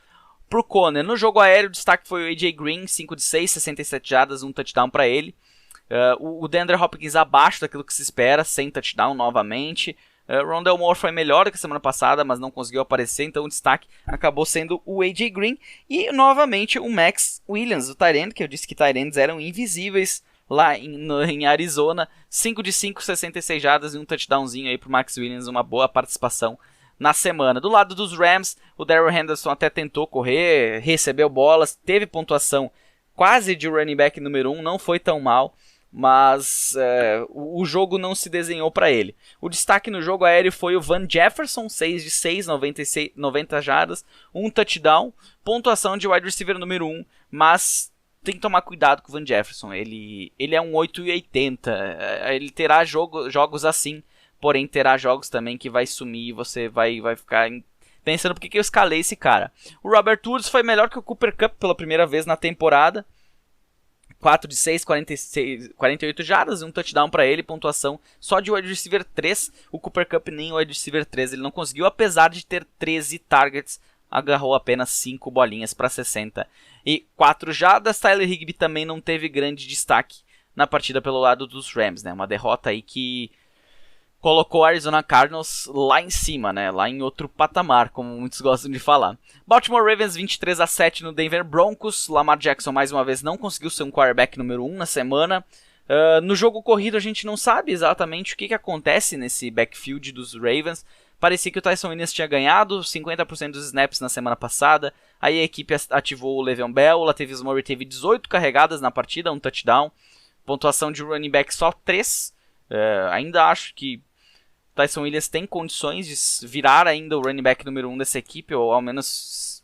pro Conner. No jogo aéreo, o destaque foi o AJ Green, 5 de 6, 67 jardas, um touchdown para ele. O DeAndre Hopkins abaixo daquilo que se espera, sem touchdown novamente. Rondale Moore foi melhor do que a semana passada, mas não conseguiu aparecer, então o destaque acabou sendo o AJ Green. E novamente o Max Williams, o tight end, que eu disse que tight ends eram invisíveis lá em Arizona. 5 de 5, 66 jardas e um touchdownzinho aí pro Max Williams, uma boa participação na semana. Do lado dos Rams, o Darrell Henderson até tentou correr, recebeu bolas, teve pontuação quase de running back número 1, não foi tão mal. Mas o jogo não se desenhou para ele. O destaque no jogo aéreo foi o Van Jefferson, 6 de 6, 90 jardas, um touchdown, pontuação de wide receiver número 1, mas tem que tomar cuidado com o Van Jefferson, ele é um 8,80, ele terá jogos assim, porém terá jogos também que vai sumir e você vai ficar pensando por que eu escalei esse cara. O Robert Woods foi melhor que o Cooper Kupp pela primeira vez na temporada, 4 de 6, 48 jardas, um touchdown para ele, pontuação só de wide receiver 3, o Cooper Kupp nem o wide receiver 3 ele não conseguiu, apesar de ter 13 targets, agarrou apenas 5 bolinhas para 64 jardas. Tyler Higbee também não teve grande destaque na partida pelo lado dos Rams, né? Uma derrota aí que colocou o Arizona Cardinals lá em cima, né? Lá em outro patamar, como muitos gostam de falar. Baltimore Ravens 23-7 no Denver Broncos. Lamar Jackson mais uma vez não conseguiu ser um quarterback número 1 na semana. No jogo corrido a gente não sabe exatamente o que acontece nesse backfield dos Ravens. Parecia que o Tyson Williams tinha ganhado 50% dos snaps na semana passada. Aí a equipe ativou o Le'Veon Bell. O Latavius Murray teve 18 carregadas na partida, um touchdown. Pontuação de running back só 3. Ainda acho que Tyson Williams tem condições de virar ainda o running back número 1 dessa equipe, ou ao menos...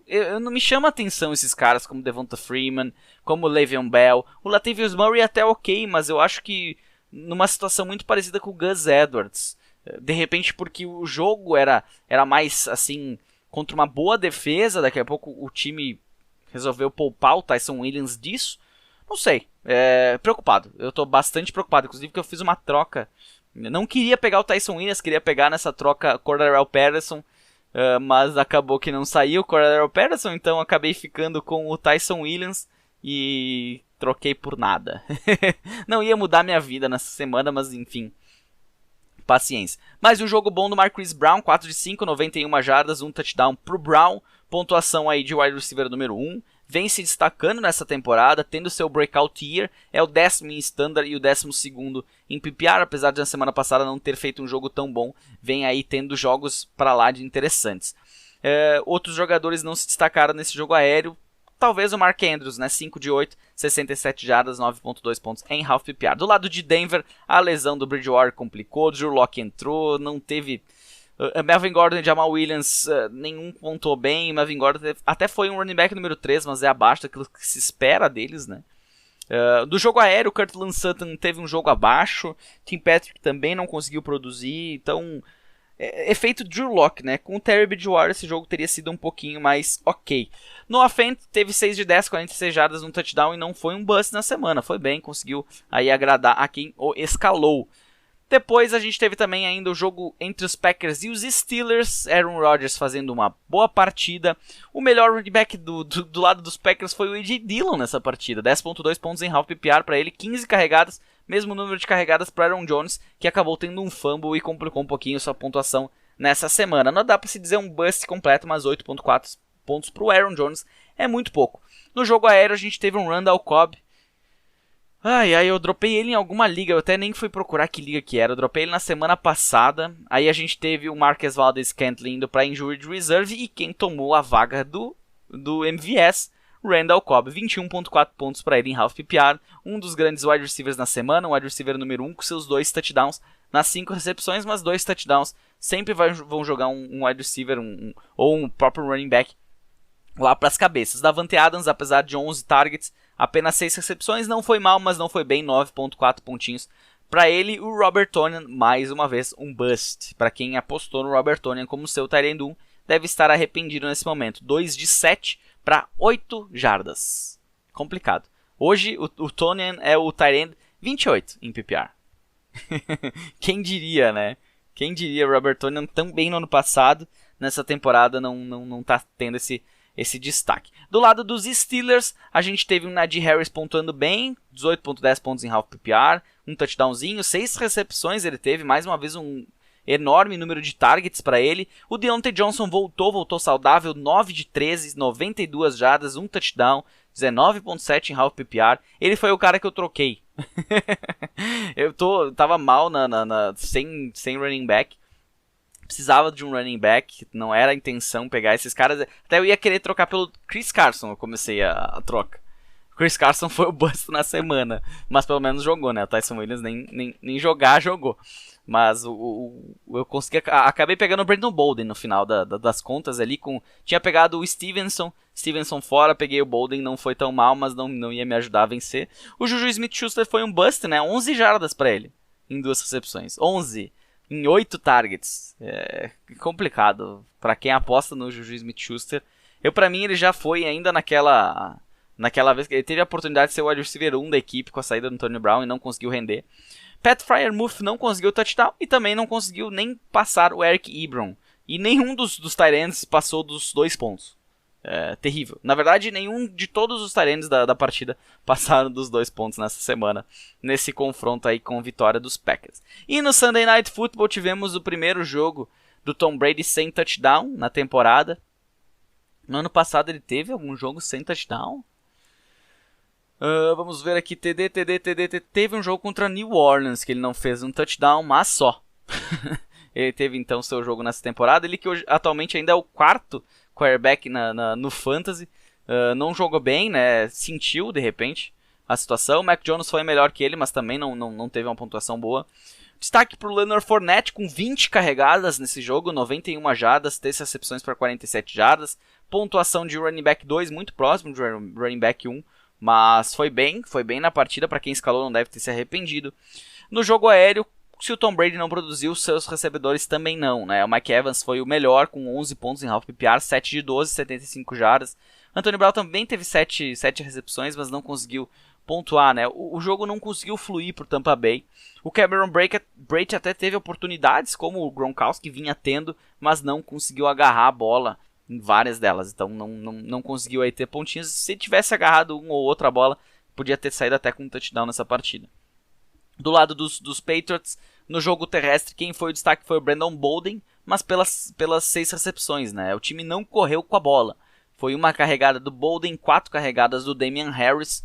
Eu não me chama a atenção esses caras como Devonta Freeman, como Le'Veon Bell. O Latavius Murray até ok, mas eu acho que numa situação muito parecida com o Gus Edwards. De repente porque o jogo era mais assim, contra uma boa defesa, daqui a pouco o time resolveu poupar o Tyson Williams disso. Não sei, preocupado, eu tô bastante preocupado, inclusive porque eu fiz uma troca. Não queria pegar o Tyson Williams, queria pegar nessa troca Cordarrelle Patterson, mas acabou que não saiu o Cordarrelle Patterson, então acabei ficando com o Tyson Williams e troquei por nada. Não ia mudar minha vida nessa semana, mas enfim, paciência. Mais um jogo bom do Marquise Brown, 4 de 5, 91 jardas, um touchdown pro Brown, pontuação aí de wide receiver número 1. Vem se destacando nessa temporada, tendo seu breakout year, é o 10º em standard e o 12º em PPR, apesar de na semana passada não ter feito um jogo tão bom, vem aí tendo jogos para lá de interessantes. Outros jogadores não se destacaram nesse jogo aéreo, talvez o Mark Andrews, né? 5 de 8, 67 jardas, 9.2 pontos em half PPR. Do lado de Denver, a lesão do Bridgewater complicou, Drew Lock entrou, não teve... Melvin Gordon e Jamal Williams, nenhum pontuou bem. Melvin Gordon até foi um running back número 3, mas é abaixo daquilo que se espera deles, né? Do jogo aéreo, Courtland Sutton teve um jogo abaixo. Tim Patrick também não conseguiu produzir. Então, efeito Drew Lock, né? Com o Terry Bridgewater esse jogo teria sido um pouquinho mais ok. Noah Fant teve 6 de 10, 46 jardas, um touchdown e não foi um bust na semana. Foi bem, conseguiu aí agradar a quem o escalou. Depois a gente teve também ainda o jogo entre os Packers e os Steelers, Aaron Rodgers fazendo uma boa partida. O melhor running back do lado dos Packers foi o A.J. Dillon nessa partida, 10.2 pontos em half PPR para ele, 15 carregadas, mesmo número de carregadas para Aaron Jones, que acabou tendo um fumble e complicou um pouquinho sua pontuação nessa semana. Não dá para se dizer um bust completo, mas 8.4 pontos para o Aaron Jones é muito pouco. No jogo aéreo a gente teve um Randall Cobb. Eu dropei ele em alguma liga, eu até nem fui procurar que liga que era, eu dropei ele na semana passada. Aí a gente teve o Marquez Valdes-Scantling indo para Injured Reserve e quem tomou a vaga do MVS, Randall Cobb, 21.4 pontos para ele em half PPR, um dos grandes wide receivers na semana, o wide receiver número 1 com seus 2 touchdowns nas 5 recepções, mas 2 touchdowns, sempre vão jogar um wide receiver ou um próprio running back lá para as cabeças. Davante Adams, apesar de 11 targets, apenas 6 recepções, não foi mal, mas não foi bem, 9.4 pontinhos para ele. O Robert Tonyan, mais uma vez, um bust. Para quem apostou no Robert Tonyan como seu tight end 1, deve estar arrependido nesse momento. 2 de 7 para 8 jardas. Complicado. Hoje o Tonyan é o tight end 28 em PPR. Quem diria, né? Quem diria, Robert Tonyan tão bem no ano passado, nessa temporada não tá tendo esse destaque. Do lado dos Steelers, a gente teve um Najee Harris pontuando bem, 18.10 pontos em half PPR, um touchdownzinho, 6 recepções ele teve, mais uma vez um enorme número de targets para ele. O Deontay Johnson voltou saudável, 9 de 13, 92 jardas, um touchdown, 19.7 em half PPR. Ele foi o cara que eu troquei. Eu tava mal sem running back. Precisava de um running back, não era a intenção pegar esses caras. Até eu ia querer trocar pelo Chris Carson, eu comecei a troca. O Chris Carson foi o bust na semana, mas pelo menos jogou, né? O Tyson Williams nem jogar, jogou. Mas eu consegui, acabei pegando o Brandon Bolden no final das contas ali. Tinha pegado o Stevenson fora, peguei o Bolden, não foi tão mal, mas não ia me ajudar a vencer. O Juju Smith-Schuster foi um bust, né? 11 jardas pra ele, em 2 recepções. 11 em 8 targets. É complicado pra quem aposta no Juju Smith-Schuster. Pra mim ele já foi ainda naquela vez que ele teve a oportunidade de ser o wide receiver 1 da equipe com a saída do Antonio Brown e não conseguiu render. Pat Freiermuth não conseguiu touchdown e também não conseguiu nem passar o Eric Ebron. E nenhum dos tight ends passou dos 2 pontos. Terrível. Na verdade, nenhum de todos os tight ends da partida passaram dos 2 pontos nessa semana, nesse confronto aí com a vitória dos Packers. E no Sunday Night Football tivemos o primeiro jogo do Tom Brady sem touchdown na temporada. No ano passado ele teve algum jogo sem touchdown? Vamos ver aqui, teve um jogo contra New Orleans que ele não fez um touchdown, mas só. Ele teve então seu jogo nessa temporada, ele que hoje, atualmente ainda é o 4º quarterback no Fantasy, não jogou bem, né? Sentiu de repente a situação. O Mac Jones foi melhor que ele, mas também não teve uma pontuação boa. Destaque para o Leonard Fournette com 20 carregadas nesse jogo, 91 jardas, 3 recepções para 47 jardas. Pontuação de running back 2 muito próximo de running back 1. Mas foi bem na partida, para quem escalou não deve ter se arrependido. No jogo aéreo, se o Tom Brady não produziu, seus recebedores também não, né? O Mike Evans foi o melhor, com 11 pontos em half PPR, 7 de 12, 75 jardas. Antonio Brown também teve 7 recepções, mas não conseguiu pontuar, né? O jogo não conseguiu fluir por Tampa Bay. O Cameron Brate até teve oportunidades, como o Gronkowski vinha tendo, mas não conseguiu agarrar a bola em várias delas, então não conseguiu aí ter pontinhos. Se tivesse agarrado uma ou outra bola, podia ter saído até com um touchdown nessa partida. Do lado dos Patriots, no jogo terrestre, quem foi o destaque foi o Brandon Bolden, mas pelas 6 recepções, né? O time não correu com a bola. Foi uma carregada do Bolden, 4 carregadas do Damian Harris,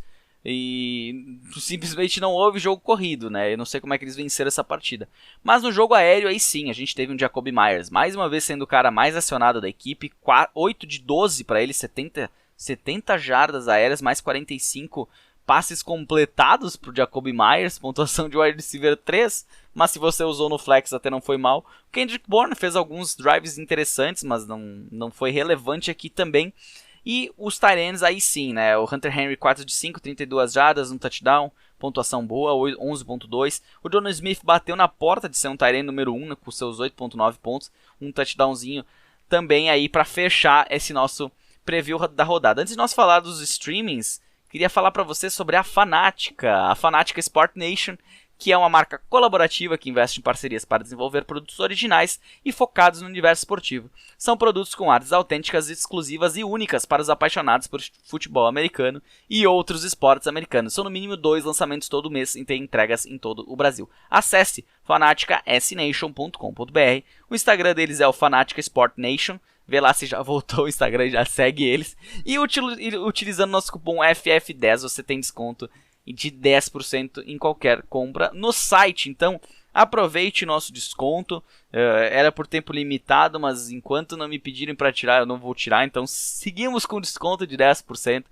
e simplesmente não houve jogo corrido, né? Eu não sei como é que eles venceram essa partida. Mas no jogo aéreo, aí sim, a gente teve um Jacoby Myers, mais uma vez sendo o cara mais acionado da equipe, 8 de 12 para ele, 70 jardas aéreas, mais 45 passes completados pro Jacoby Myers, pontuação de wide receiver 3, mas se você usou no flex até não foi mal. O Kendrick Bourne fez alguns drives interessantes, mas não foi relevante aqui também. E os tight ends aí sim, né? O Hunter Henry 4 de 5, 32 jardas, um touchdown, pontuação boa, 11.2. O Jonnu Smith bateu na porta de ser um tight end número 1, com seus 8.9 pontos, um touchdownzinho também aí para fechar esse nosso preview da rodada. Antes de nós falar dos streamings, queria falar para você sobre a Fanática Sport Nation, que é uma marca colaborativa que investe em parcerias para desenvolver produtos originais e focados no universo esportivo. São produtos com artes autênticas, exclusivas e únicas para os apaixonados por futebol americano e outros esportes americanos. São no mínimo 2 lançamentos todo mês e tem entregas em todo o Brasil. Acesse fanaticasnation.com.br. O Instagram deles é o Fanatica Sport Nation. Vê lá se já voltou o Instagram e já segue eles. E utilizando nosso cupom FF10 você tem desconto de 10% em qualquer compra no site. Então aproveite nosso desconto. Era por tempo limitado, mas enquanto não me pedirem para tirar, eu não vou tirar. Então seguimos com desconto de 10%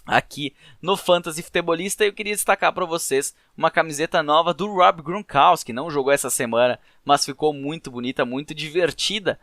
aqui no Fantasy Futebolista. Eu queria destacar para vocês uma camiseta nova do Rob Gronkowski, que não jogou essa semana, mas ficou muito bonita, muito divertida.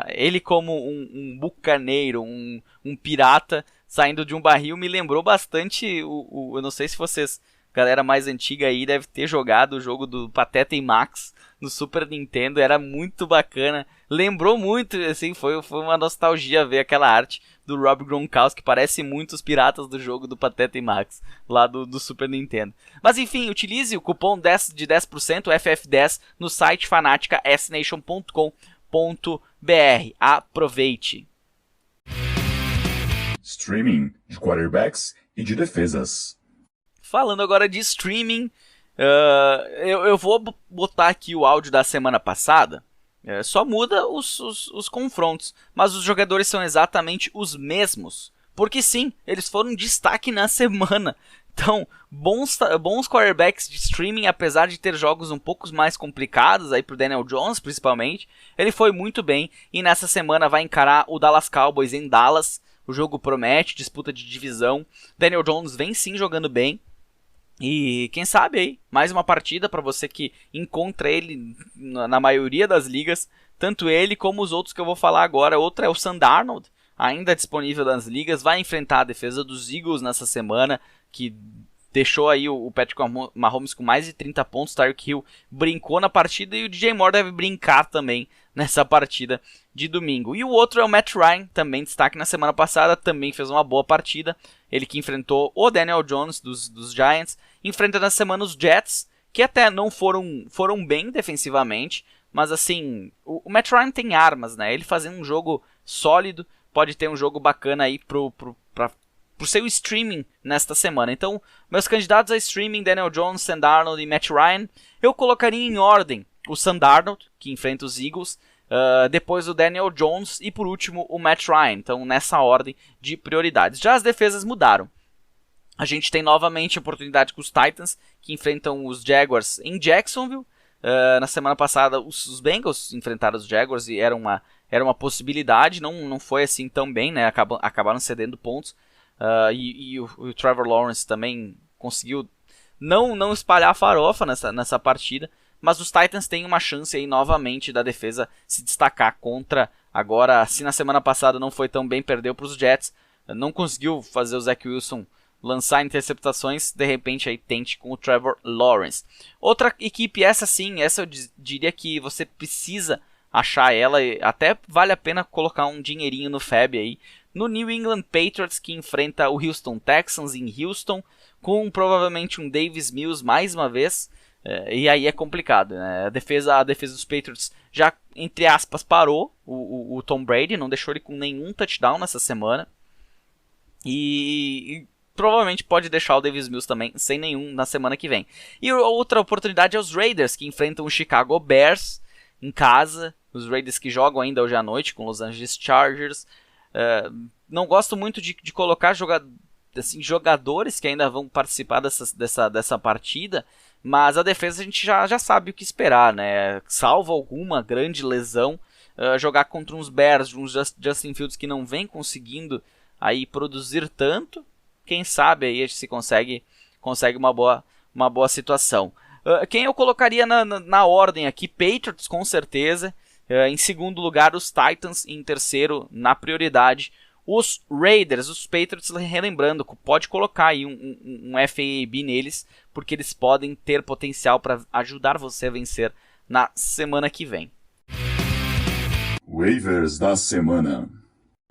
Ele como um bucaneiro, um pirata saindo de um barril, me lembrou bastante eu não sei se vocês, galera mais antiga aí, deve ter jogado o jogo do Pateta e Max no Super Nintendo. Era muito bacana, lembrou muito, assim, foi uma nostalgia ver aquela arte do Rob Gronkowski, que parece muito os piratas do jogo do Pateta e Max, lá do Super Nintendo. Mas enfim, utilize o cupom de 10%, FF10, no site fanaticasnation.com.br. Aproveite! Streaming de quarterbacks e de defesas. Falando agora de streaming, eu vou botar aqui o áudio da semana passada. Só muda os confrontos, mas os jogadores são exatamente os mesmos. Porque sim, eles foram destaque na semana. Então, bons quarterbacks de streaming, apesar de ter jogos um pouco mais complicados aí pro Daniel Jones, principalmente. Ele foi muito bem e nessa semana vai encarar o Dallas Cowboys em Dallas. O jogo promete, disputa de divisão. Daniel Jones vem sim jogando bem. E quem sabe aí, mais uma partida para você que encontra ele na maioria das ligas. Tanto ele como os outros que eu vou falar agora. Outra é o Sam Darnold, ainda disponível nas ligas. Vai enfrentar a defesa dos Eagles nessa semana, que deixou aí o Patrick Mahomes com mais de 30 pontos. Tyreek Hill brincou na partida e o DJ Moore deve brincar também nessa partida de domingo. E o outro é o Matt Ryan, também destaque na semana passada, também fez uma boa partida. Ele que enfrentou o Daniel Jones dos Giants, enfrenta na semana os Jets, que até não foram bem defensivamente, mas assim, o Matt Ryan tem armas, né? Ele fazendo um jogo sólido, pode ter um jogo bacana aí pro seu streaming nesta semana. Então, meus candidatos a streaming, Daniel Jones, Sam Darnold e Matt Ryan, eu colocaria em ordem o Sam Darnold, que enfrenta os Eagles, depois o Daniel Jones e por último o Matt Ryan. Então, nessa ordem de prioridades. Já as defesas mudaram. A gente tem novamente a oportunidade com os Titans, que enfrentam os Jaguars em Jacksonville. Na semana passada, os Bengals enfrentaram os Jaguars e era uma possibilidade. Não foi assim tão bem, né? Acabaram cedendo pontos. E o Trevor Lawrence também conseguiu não espalhar a farofa nessa partida. Mas os Titans têm uma chance aí novamente da defesa se destacar contra. Agora, se na semana passada não foi tão bem, perdeu para os Jets. Não conseguiu fazer o Zach Wilson lançar interceptações. De repente aí tente com o Trevor Lawrence. Outra equipe, essa eu diria que você precisa achar ela. Até vale a pena colocar um dinheirinho no FAB aí. No New England Patriots, que enfrenta o Houston Texans em Houston, com provavelmente um Davis Mills mais uma vez. E aí é complicado, né? A defesa dos Patriots já, entre aspas, parou o Tom Brady, não deixou ele com nenhum touchdown nessa semana. E provavelmente pode deixar o Davis Mills também sem nenhum na semana que vem. E outra oportunidade é os Raiders, que enfrentam o Chicago Bears em casa. Os Raiders que jogam ainda hoje à noite com os Los Angeles Chargers. Não gosto muito de colocar jogadores que ainda vão participar dessa partida, mas a defesa a gente já sabe o que esperar, né? Salvo alguma grande lesão, jogar contra uns Bears, uns Justin Fields que não vem conseguindo aí produzir tanto, quem sabe aí a gente se consegue uma boa situação. Quem eu colocaria na ordem aqui? Patriots, com certeza. Em segundo lugar, os Titans. Em terceiro, na prioridade, os Raiders. Os Patriots, relembrando, pode colocar aí um FAB neles, porque eles podem ter potencial para ajudar você a vencer na semana que vem. Waivers da semana.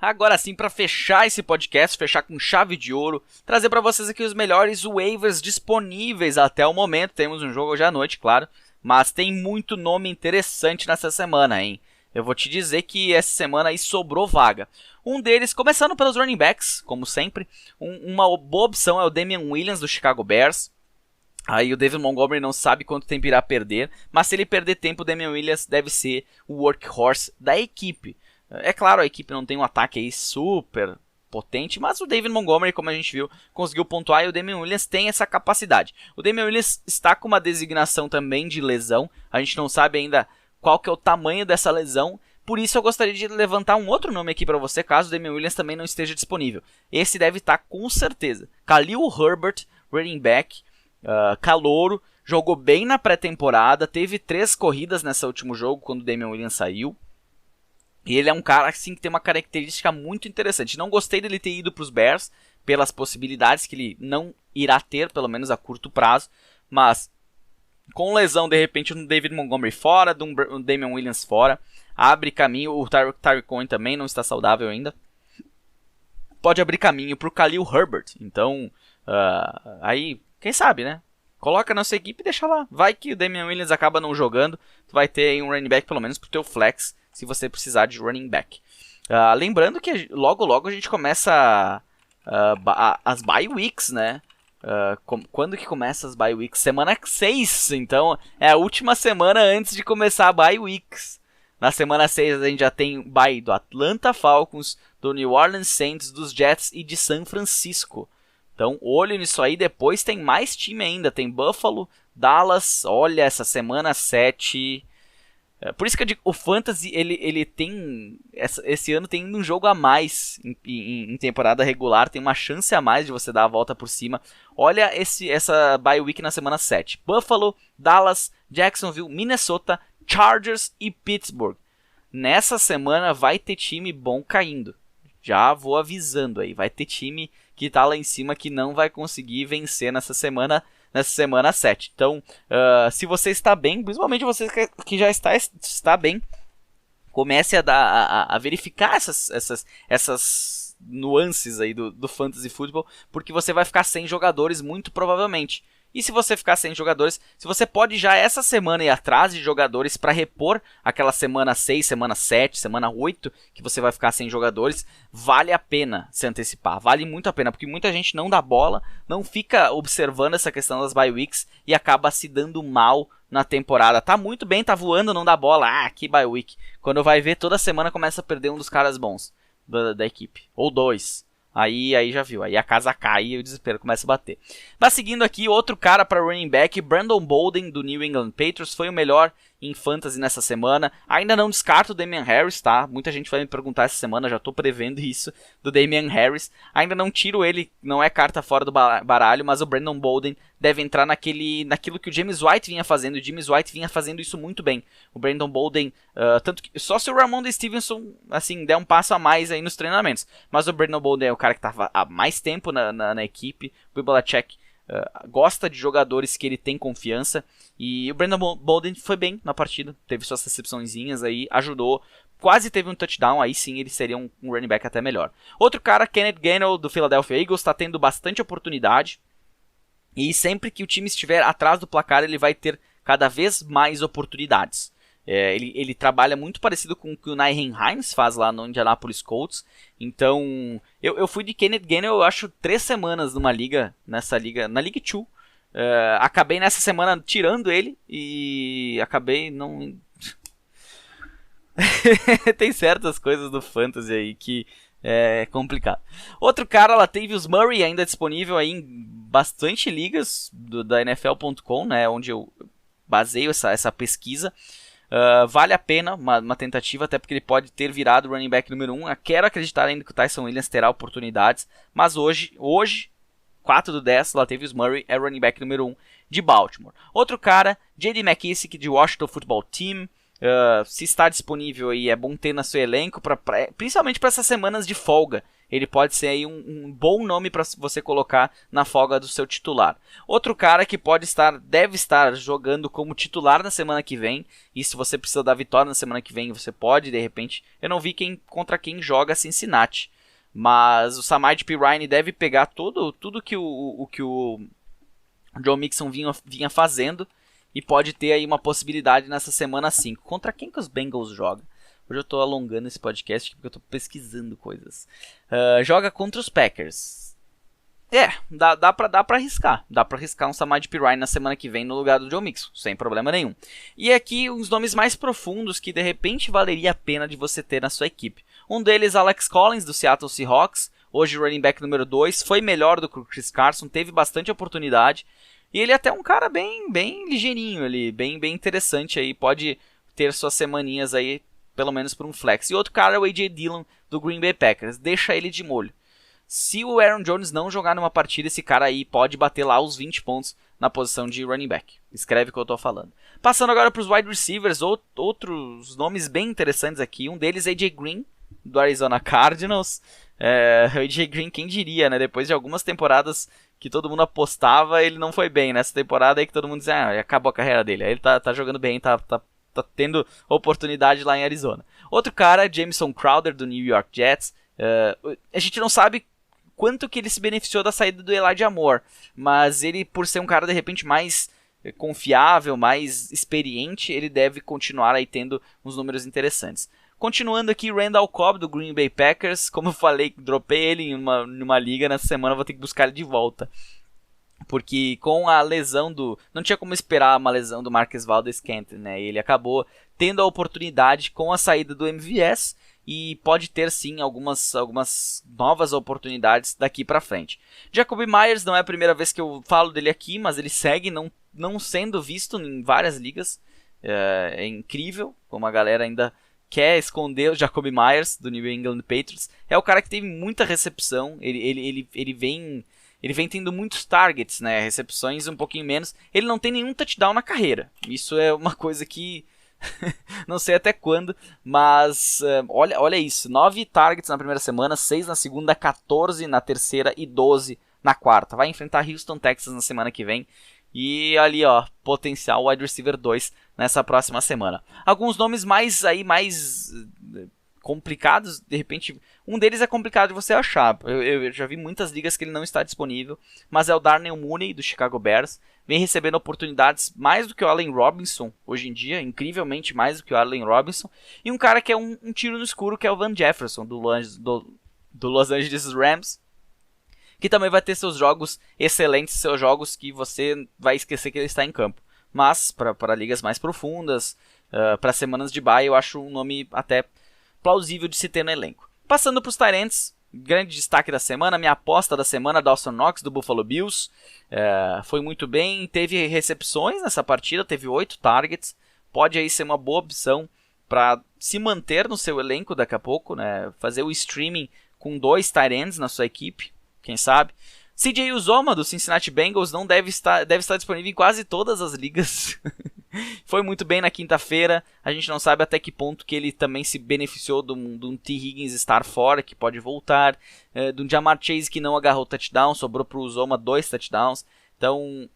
Agora sim, para fechar esse podcast, fechar com chave de ouro, trazer para vocês aqui os melhores waivers disponíveis até o momento. Temos um jogo hoje à noite, claro, mas tem muito nome interessante nessa semana, hein? Eu vou te dizer que essa semana aí sobrou vaga. Um deles, começando pelos running backs, como sempre, uma boa opção é o Damian Williams do Chicago Bears. Aí o David Montgomery não sabe quanto tempo irá perder, mas se ele perder tempo, o Damian Williams deve ser o workhorse da equipe. É claro, a equipe não tem um ataque aí super potente, mas o David Montgomery, como a gente viu, conseguiu pontuar e o Damian Williams tem essa capacidade. O Damian Williams está com uma designação também de lesão, a gente não sabe ainda qual que é o tamanho dessa lesão, por isso eu gostaria de levantar um outro nome aqui para você, caso o Damian Williams também não esteja disponível. Esse deve estar com certeza. Khalil Herbert, running back, calouro, jogou bem na pré-temporada, teve 3 corridas nesse último jogo quando o Damian Williams saiu. E ele é um cara assim, que tem uma característica muito interessante. Não gostei dele ter ido para os Bears, pelas possibilidades que ele não irá ter, pelo menos a curto prazo. Mas com lesão, de repente, um David Montgomery fora, um Damian Williams fora, abre caminho. O Tyreek Cohen também não está saudável ainda. Pode abrir caminho para o Khalil Herbert. Então, aí, quem sabe, né? Coloca na sua equipe e deixa lá. Vai que o Damian Williams acaba não jogando. Tu vai ter aí um running back, pelo menos, pro teu flex, se você precisar de running back. Lembrando que logo a gente começa as bye weeks, né? Quando que começa as bye weeks? Semana 6, então é a última semana antes de começar a bye weeks. Na semana 6 a gente já tem bye do Atlanta Falcons, do New Orleans Saints, dos Jets e de San Francisco. Então olho nisso aí, depois tem mais time ainda, tem Buffalo, Dallas, olha essa semana 7... Por isso que eu digo, o Fantasy, ele tem, esse ano tem um jogo a mais em temporada regular, tem uma chance a mais de você dar a volta por cima. Olha essa bye week na semana 7. Buffalo, Dallas, Jacksonville, Minnesota, Chargers e Pittsburgh. Nessa semana vai ter time bom caindo. Já vou avisando aí, vai ter time que tá lá em cima que não vai conseguir vencer nessa semana 7. Então, se você está bem, principalmente você que já está bem, comece a verificar essas nuances aí do Fantasy Football, porque você vai ficar sem jogadores muito provavelmente. E se você ficar sem jogadores, se você pode já essa semana ir atrás de jogadores para repor aquela semana 6, semana 7, semana 8, que você vai ficar sem jogadores, vale a pena se antecipar, vale muito a pena, porque muita gente não dá bola, não fica observando essa questão das bye weeks e acaba se dando mal na temporada. Tá muito bem, tá voando, não dá bola, que bye week. Quando vai ver, toda semana começa a perder um dos caras bons da equipe, ou 2. Aí já viu, aí a casa cai e o desespero começa a bater. Mas seguindo aqui, outro cara para running back, Brandon Bolden do New England Patriots, foi o melhor em fantasy nessa semana. Ainda não descarto o Damian Harris, tá? Muita gente vai me perguntar essa semana, já tô prevendo isso, do Damian Harris. Ainda não tiro ele, não é carta fora do baralho, mas o Brandon Bolden deve entrar naquilo que o James White vinha fazendo. O James White vinha fazendo isso muito bem. O Brandon Bolden, tanto que só se o Ramondre Stevenson assim, der um passo a mais aí nos treinamentos. Mas o Brandon Bolden é o cara que estava há mais tempo na equipe. O Bill Belichick gosta de jogadores que ele tem confiança. E o Brandon Bolden foi bem na partida. Teve suas recepçõezinhas aí, ajudou. Quase teve um touchdown, aí sim ele seria um running back até melhor. Outro cara, Kenneth Gainwell do Philadelphia Eagles, está tendo bastante oportunidade. E sempre que o time estiver atrás do placar, ele vai ter cada vez mais oportunidades. Ele trabalha muito parecido com o que o Nyheim Hines faz lá no Indianapolis Colts. Então, eu fui de Kenneth Gainwell, eu acho, 3 semanas na League 2. Acabei nessa semana tirando ele e acabei não... Tem certas coisas do Fantasy aí que é complicado. Outro cara, Latavius Murray, ainda disponível aí em bastante ligas da NFL.com, né, onde eu baseio essa pesquisa. Vale a pena uma tentativa, até porque ele pode ter virado o running back número 1. Quero acreditar ainda que o Tyson Williams terá oportunidades, mas hoje 4/10, Latavius Murray é running back número 1 de Baltimore. Outro cara, J.D. McKissic de Washington Football Team. Se está disponível aí, é bom ter no seu elenco, principalmente para essas semanas de folga. ele pode ser aí um bom nome para você colocar na folga do seu titular. Outro cara que deve estar jogando como titular na semana que vem, e se você precisa da vitória na semana que vem, você pode, de repente, eu não vi contra quem joga Cincinnati, mas o Samaje Perine deve pegar tudo que o Joe Mixon vinha fazendo, e pode ter aí uma possibilidade nessa semana 5. Contra quem que os Bengals jogam? Hoje eu tô alongando esse podcast porque eu tô pesquisando coisas. Joga contra os Packers. Dá pra arriscar. Dá pra arriscar um Samaje Perine na semana que vem no lugar do Joe Mixon, sem problema nenhum. E aqui uns nomes mais profundos que de repente valeria a pena de você ter na sua equipe. Um deles, Alex Collins, do Seattle Seahawks. Hoje running back número 2. Foi melhor do que o Chris Carson, teve bastante oportunidade. E ele é até um cara bem ligeirinho, bem interessante aí. Pode ter suas semaninhas aí, pelo menos por um flex. E outro cara é o A.J. Dillon, do Green Bay Packers. Deixa ele de molho. Se o Aaron Jones não jogar numa partida, esse cara aí pode bater lá os 20 pontos na posição de running back. Escreve o que eu tô falando. Passando agora para os wide receivers, outros nomes bem interessantes aqui. Um deles é A.J. Green, do Arizona Cardinals. O A.J. Green, quem diria, né? Depois de algumas temporadas que todo mundo apostava, ele não foi bem. Nessa temporada aí que todo mundo dizia, acabou a carreira dele. Aí ele tá jogando bem, tá tendo oportunidade lá em Arizona. Outro cara, Jamison Crowder, do New York Jets. A gente não sabe quanto que ele se beneficiou da saída do Elijah Moore, mas ele, por ser um cara de repente mais confiável, mais experiente, ele deve continuar aí tendo uns números interessantes. Continuando aqui, Randall Cobb, do Green Bay Packers. Como eu falei, dropei ele em uma liga nessa semana, vou ter que buscar ele de volta. Porque com a lesão não tinha como esperar uma lesão do Marquez Valdes-Scantling, né? Ele acabou tendo a oportunidade com a saída do MVS e pode ter sim algumas novas oportunidades daqui pra frente. Jacoby Myers, não é a primeira vez que eu falo dele aqui, mas ele segue não sendo visto em várias ligas. É incrível como a galera ainda quer esconder o Jacoby Myers, do New England Patriots. É o cara que teve muita recepção, ele vem tendo muitos targets, né? Recepções um pouquinho menos. Ele não tem nenhum touchdown na carreira. Isso é uma coisa que não sei até quando, mas olha isso. 9 targets na primeira semana, 6 na segunda, 14 na terceira e 12 na quarta. Vai enfrentar Houston, Texas na semana que vem. E ali, ó, potencial wide receiver 2 nessa próxima semana. Alguns nomes mais complicados, de repente, um deles é complicado de você achar. Eu já vi muitas ligas que ele não está disponível, mas é o Darnell Mooney, do Chicago Bears. Vem recebendo oportunidades mais do que o Allen Robinson, hoje em dia, incrivelmente mais do que o Allen Robinson. E um cara que é um tiro no escuro, que é o Van Jefferson, do Los Angeles Rams, que também vai ter seus jogos excelentes, seus jogos que você vai esquecer que ele está em campo. Mas, para ligas mais profundas, para semanas de bye, eu acho um nome até plausível de se ter no elenco. Passando para os tight ends, grande destaque da semana, minha aposta da semana, Dawson Knox, do Buffalo Bills. Foi muito bem, teve recepções nessa partida, teve 8 targets. Pode aí ser uma boa opção para se manter no seu elenco daqui a pouco, né? Fazer o streaming com 2 tight ends na sua equipe. Quem sabe? CJ Uzomah, do Cincinnati Bengals, deve estar disponível em quase todas as ligas. Foi muito bem na quinta-feira. A gente não sabe até que ponto que ele também se beneficiou de um T. Higgins estar fora, que pode voltar. De um Ja'Marr Chase que não agarrou touchdown, sobrou para o Uzomah 2 touchdowns. Então,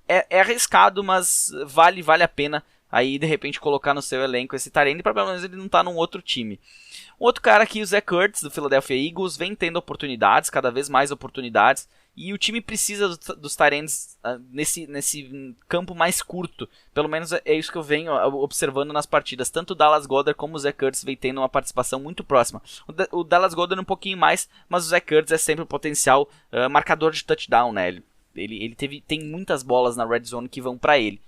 é arriscado, mas vale a pena aí de repente colocar no seu elenco esse tight end, para pelo menos ele não estar num outro time. Outro cara aqui, o Zach Ertz, do Philadelphia Eagles, vem tendo oportunidades, cada vez mais oportunidades, e o time precisa dos tight ends nesse campo mais curto. Pelo menos é isso que eu venho observando nas partidas. Tanto o Dallas Goedert como o Zach Ertz vem tendo uma participação muito próxima. O Dallas Goedert um pouquinho mais, mas o Zach Ertz é sempre um potencial marcador de touchdown, né? Ele tem muitas bolas na red zone que vão para ele.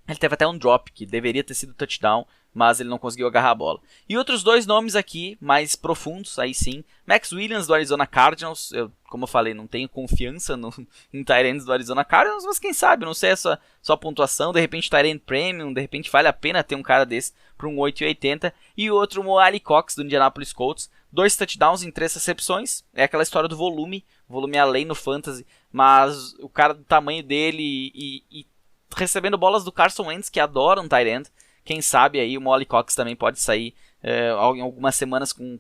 Ele teve até um drop, que deveria ter sido touchdown, mas ele não conseguiu agarrar a bola. E outros 2 nomes aqui, mais profundos, aí sim. Max Williams, do Arizona Cardinals. Eu, como eu falei, não tenho confiança em tight ends do Arizona Cardinals, mas quem sabe, não sei a sua pontuação. De repente, tight end premium, de repente vale a pena ter um cara desse para um 8,80. E outro, Mo Alie-Cox, do Indianapolis Colts. 2 touchdowns em 3 recepções. É aquela história do volume além no fantasy, mas o cara do tamanho dele e recebendo bolas do Carson Wentz, que adora um tight end. Quem sabe aí o Molly Cox também pode sair em algumas semanas com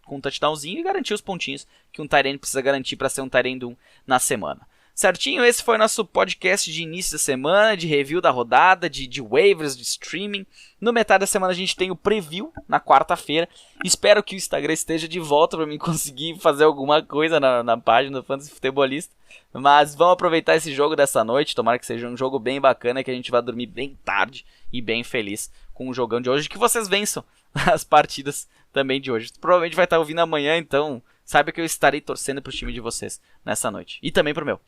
um touchdownzinho e garantir os pontinhos que um tight end precisa garantir para ser um tight end 1 na semana. Certinho? Esse foi o nosso podcast de início da semana, de review da rodada, de waivers, de streaming. No metade da semana a gente tem o preview, na quarta-feira. Espero que o Instagram esteja de volta para mim conseguir fazer alguma coisa na página do Fantasy Futebolista. Mas vamos aproveitar esse jogo dessa noite, tomara que seja um jogo bem bacana, que a gente vai dormir bem tarde e bem feliz com o jogão de hoje. Que vocês vençam as partidas também de hoje. Provavelmente vai estar ouvindo amanhã, então saiba que eu estarei torcendo pro time de vocês nessa noite. E também pro meu.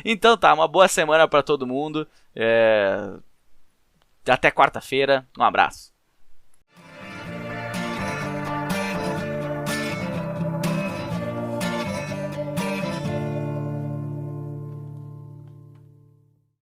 Então tá, uma boa semana para todo mundo. Até quarta-feira. Um abraço.